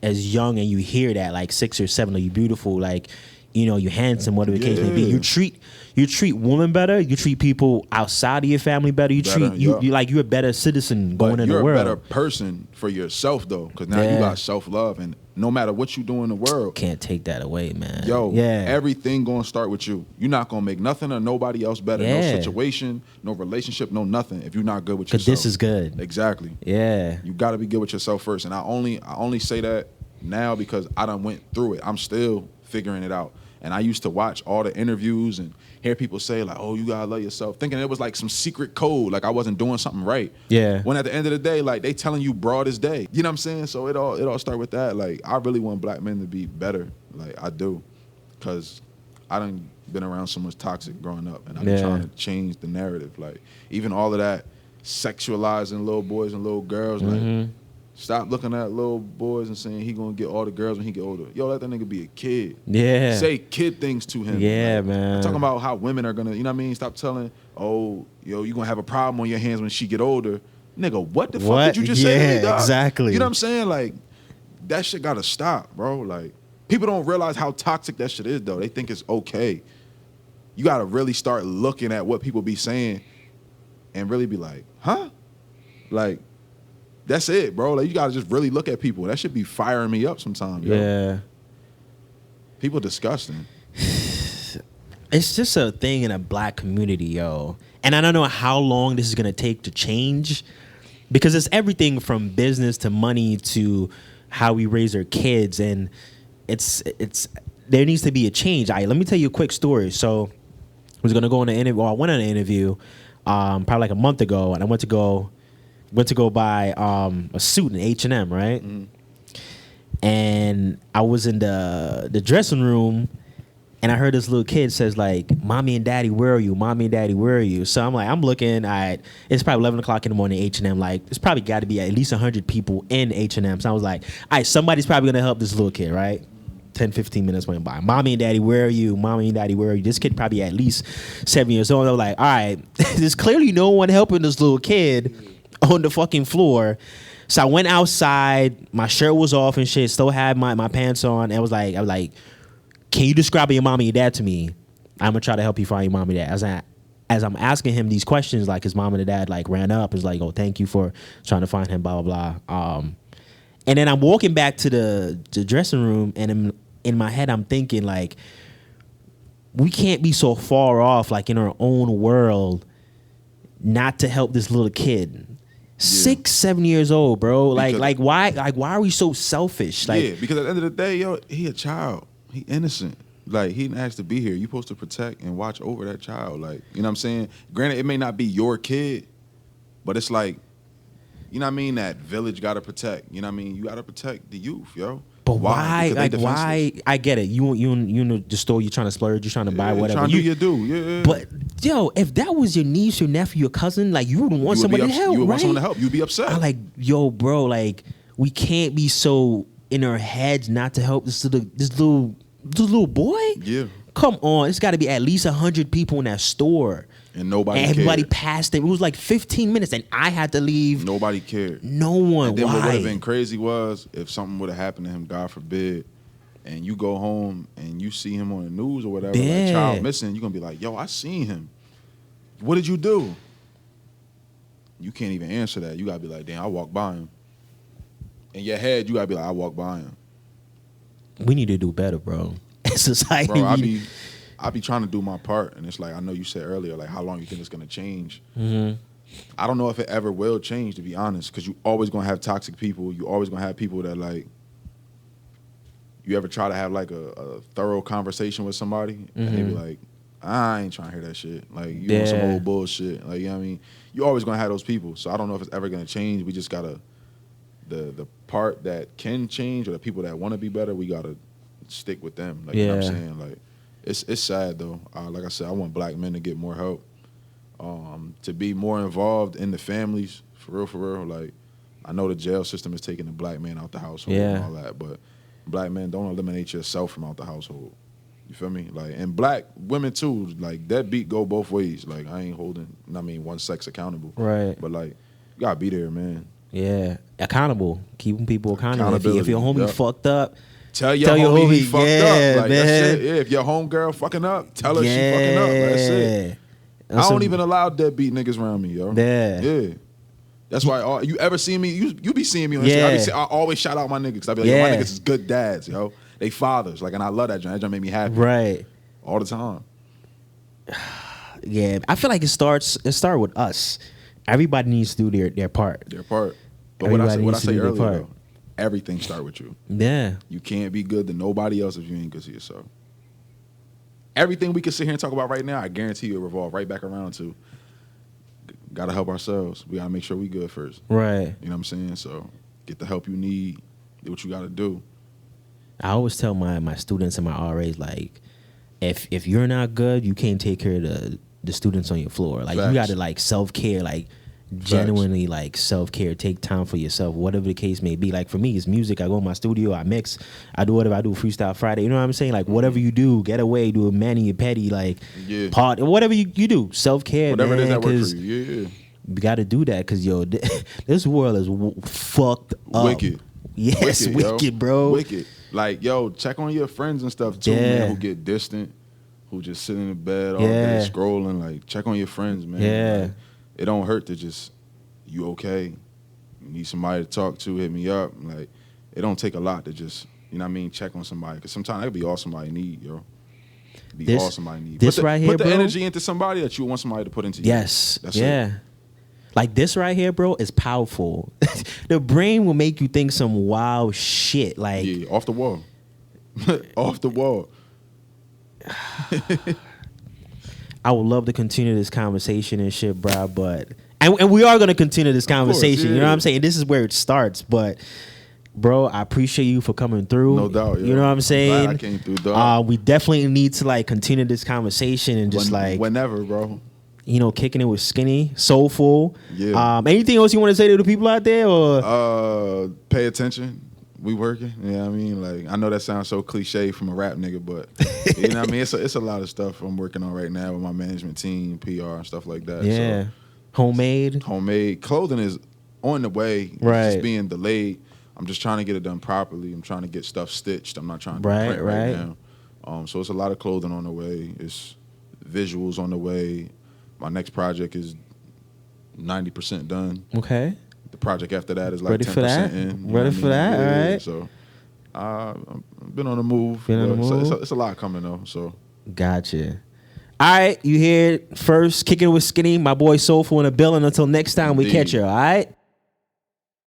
as young and you hear that, like 6 or 7, are you beautiful, like, you know, you're handsome, whatever the case may be, Yeah. you treat women better, you treat people outside of your family better, you Better, treat yeah. you like you're a better citizen going But in you're the world. a better person for yourself though, because now Yeah. you got self-love, and no matter what you do in the world, Can't take that away, man. yo, yeah. everything gonna start with you. You're not gonna make nothing or nobody else better. No Yeah. situation, no relationship, no nothing, if you're not good with Because yourself. this is good. Exactly. Yeah. You got to be good with yourself first. And I only say that now because I done went through it. I'm still figuring it out. And I used to watch all the interviews and hear people say like, "Oh, you gotta love yourself," thinking it was like some secret code, like I wasn't doing something right. Yeah. When at the end of the day, like they telling you broad as day. You know what I'm saying? So it all start with that. Like I really want black men to be better. Like I do, because I done been around so much toxic growing up, and I've been Yeah. trying to change the narrative. Like even all of that sexualizing little boys and little girls. Like stop looking at little boys and saying he gonna get all the girls when he get older. Yo, let that nigga be a kid. Yeah. Say kid things to him. Yeah, Like, man. I'm talking about how women are gonna, you know what I mean? Stop telling, oh, yo, you gonna have a problem on your hands when she get older. Nigga, what the fuck What? did you just say to Yeah, me, dog? exactly. You know what I'm saying? Like, that shit gotta stop, bro. Like, people don't realize how toxic that shit is, though. They think it's okay. You gotta really start looking at what people be saying and really be like, huh? Like, that's it, bro. Like, you gotta just really look at people. That should be firing me up sometimes, yo. Yeah. People disgusting. It's just a thing in a black community, yo. And I don't know how long this is gonna take to change, because it's everything from business to money to how we raise our kids, and it's there needs to be a change. Let me tell you a quick story. So I was gonna go on an interview. Well, I went on an interview probably like a month ago, and I went to go buy a suit in H&M, right? And I was in the dressing room, and I heard this little kid says like, "Mommy and Daddy, where are you? Mommy and Daddy, where are you?" So I'm looking at, it's probably 11 o'clock in the morning, H&M. Like, it's probably got to be at least 100 people in H&M. So I was like, all right, somebody's probably going to help this little kid, right? 10, 15 minutes went by. "Mommy and Daddy, where are you? Mommy and Daddy, where are you?" This kid probably at least 7 years old. I was like, all right, there's clearly no one helping this little kid on the fucking floor. So I went outside, my shirt was off and shit, still had my pants on, and I was like, "Can you describe your mom and your dad to me? I'm gonna try to help you find your mom and dad." As I'm asking him these questions, like his mom and the dad like ran up, is like, "Oh, thank you for trying to find him," blah blah blah. And then I'm walking back to the dressing room, and in my head I'm thinking like, we can't be so far off, like in our own world, not to help this little kid. 6, 7 years old, bro. Why are we so selfish? Like, yeah, because at the end of the day, yo, he a child. He innocent. Like, he didn't ask to be here. You supposed to protect and watch over that child. Like, you know what I'm saying? Granted, it may not be your kid, but it's like, you know what I mean? That village got to protect. You know what I mean? You got to protect the youth, yo. But why? Like, why? I get it. You in the store, you're trying to splurge, you're trying to buy whatever. Trying to do your due, yeah. But, yo, if that was your niece, your nephew, your cousin, like, you would want somebody to help, You would right? want someone to help. You'd be upset. I'm like, yo, bro, like, we can't be so in our heads not to help this little boy. Yeah. Come on, it's got to be at least 100 people in that store. And nobody cared. Everybody passed it. It was like 15 minutes, and I had to leave. Nobody cared. No one. And then Why? what would have been crazy was if something would have happened to him, God forbid, and you go home and you see him on the news or whatever, like child missing, you're going to be like, yo, I seen him. What did you do? You can't even answer that. You got to be like, damn, I walked by him. In your head, you got to be like, I walked by him. We need to do better, bro. Society. Bro, I be trying to do my part, and it's like, I know you said earlier, like, how long you think it's going to change? Mm-hmm. I don't know if it ever will change, to be honest, because you always going to have toxic people. You always going to have people that, like, you ever try to have, like, a thorough conversation with somebody, and they be like, I ain't trying to hear that shit. Like, you on some old bullshit. Like, you know what I mean? You always going to have those people. So I don't know if it's ever going to change. We just got to, the part that can change, or the people that want to be better, we got to stick with them. Like, you know what I'm saying? Like, it's sad, though. Like I said, I want black men to get more help, to be more involved in the families, for real. Like, I know the jail system is taking the black man out the household and all that, but black men, don't eliminate yourself from out the household. You feel me? Like, and black women, too, like, that beat go both ways. Like, I ain't holding, one sex accountable. Right. But, like, you got to be there, man. Yeah. Accountable. Keeping people accountable. If your homie fucked up, Tell your homie he fucked up. Like, man. that's it. Yeah, if your homegirl fucking up, tell her she fucking up. That's it. I don't even allow deadbeat niggas around me, yo. Yeah. That's why you ever see me, you be seeing me on Instagram. I always shout out my niggas, because I be like, yo, my niggas is good dads, yo. They fathers. Like, and I love that joint. That joint make me happy. Right. All the time. Yeah. I feel like it starts with us. Everybody needs to do their part. Their part. But what I say earlier, though, everything start with you. Yeah. You can't be good to nobody else if you ain't good to yourself. Everything we can sit here and talk about right now, I guarantee you it revolve right back around to gotta help ourselves. We gotta make sure we good first. Right. You know what I'm saying? So get the help you need. Do what you gotta do. I always tell my students and my RAs, like, if you're not good, you can't take care of the students on your floor. Like, you gotta, like, self-care, like, genuinely, like, self-care. Take time for yourself, whatever the case may be. Like, for me, it's music. I go in my studio, I mix, I do whatever I do, Freestyle Friday. You know what I'm saying? Like, whatever you do, get away, do a mani, a petty, like, part, whatever you do, self-care, whatever man, it is that works for you. Yeah. We got to do that, because, yo, this world is fucked up. Wicked. Yes, wicked, bro. Wicked. Like, yo, check on your friends and stuff, too, man, who get distant, who just sit in the bed all day scrolling. Like, check on your friends, man. Yeah. Like, it don't hurt to just, you okay? You need somebody to talk to, hit me up. Like, it don't take a lot to just, you know what I mean, check on somebody. Because sometimes that could be all somebody need, yo. All somebody need. This right here, put the bro, energy into somebody that you want somebody to put into you. Yes. That's it. Like, this right here, bro, is powerful. The brain will make you think some wild shit. Like, off the wall. Off the wall. I would love to continue this conversation and shit, bro, but and we are gonna continue this conversation. Course, you know what I'm saying? This is where it starts, but bro, I appreciate you for coming through. No doubt. You know what I'm saying? Glad I came through, dog. We definitely need to, like, continue this conversation and just whenever, bro. You know, kicking it with Skinny, Soulfull. Yeah. Anything else you want to say to the people out there, or pay attention. We working. You know what I mean? Like, I know that sounds so cliche from a rap nigga, but you know what I mean? It's a lot of stuff I'm working on right now with my management team, PR, and stuff like that. Yeah. So, homemade clothing is on the way. It's just being delayed. I'm just trying to get it done properly. I'm trying to get stuff stitched. I'm not trying to print right now. So it's a lot of clothing on the way. It's visuals on the way. My next project is 90% done. Okay. The project after that is like ready 10% for that? in. Ready for that? All right. So I've been on the move. Been on the move. It's a lot coming though. So Gotcha. All right, you hear it first. Kicking with Skinny, my boy Soulfull in the building. Until next time, we Indeed. catch you. All right.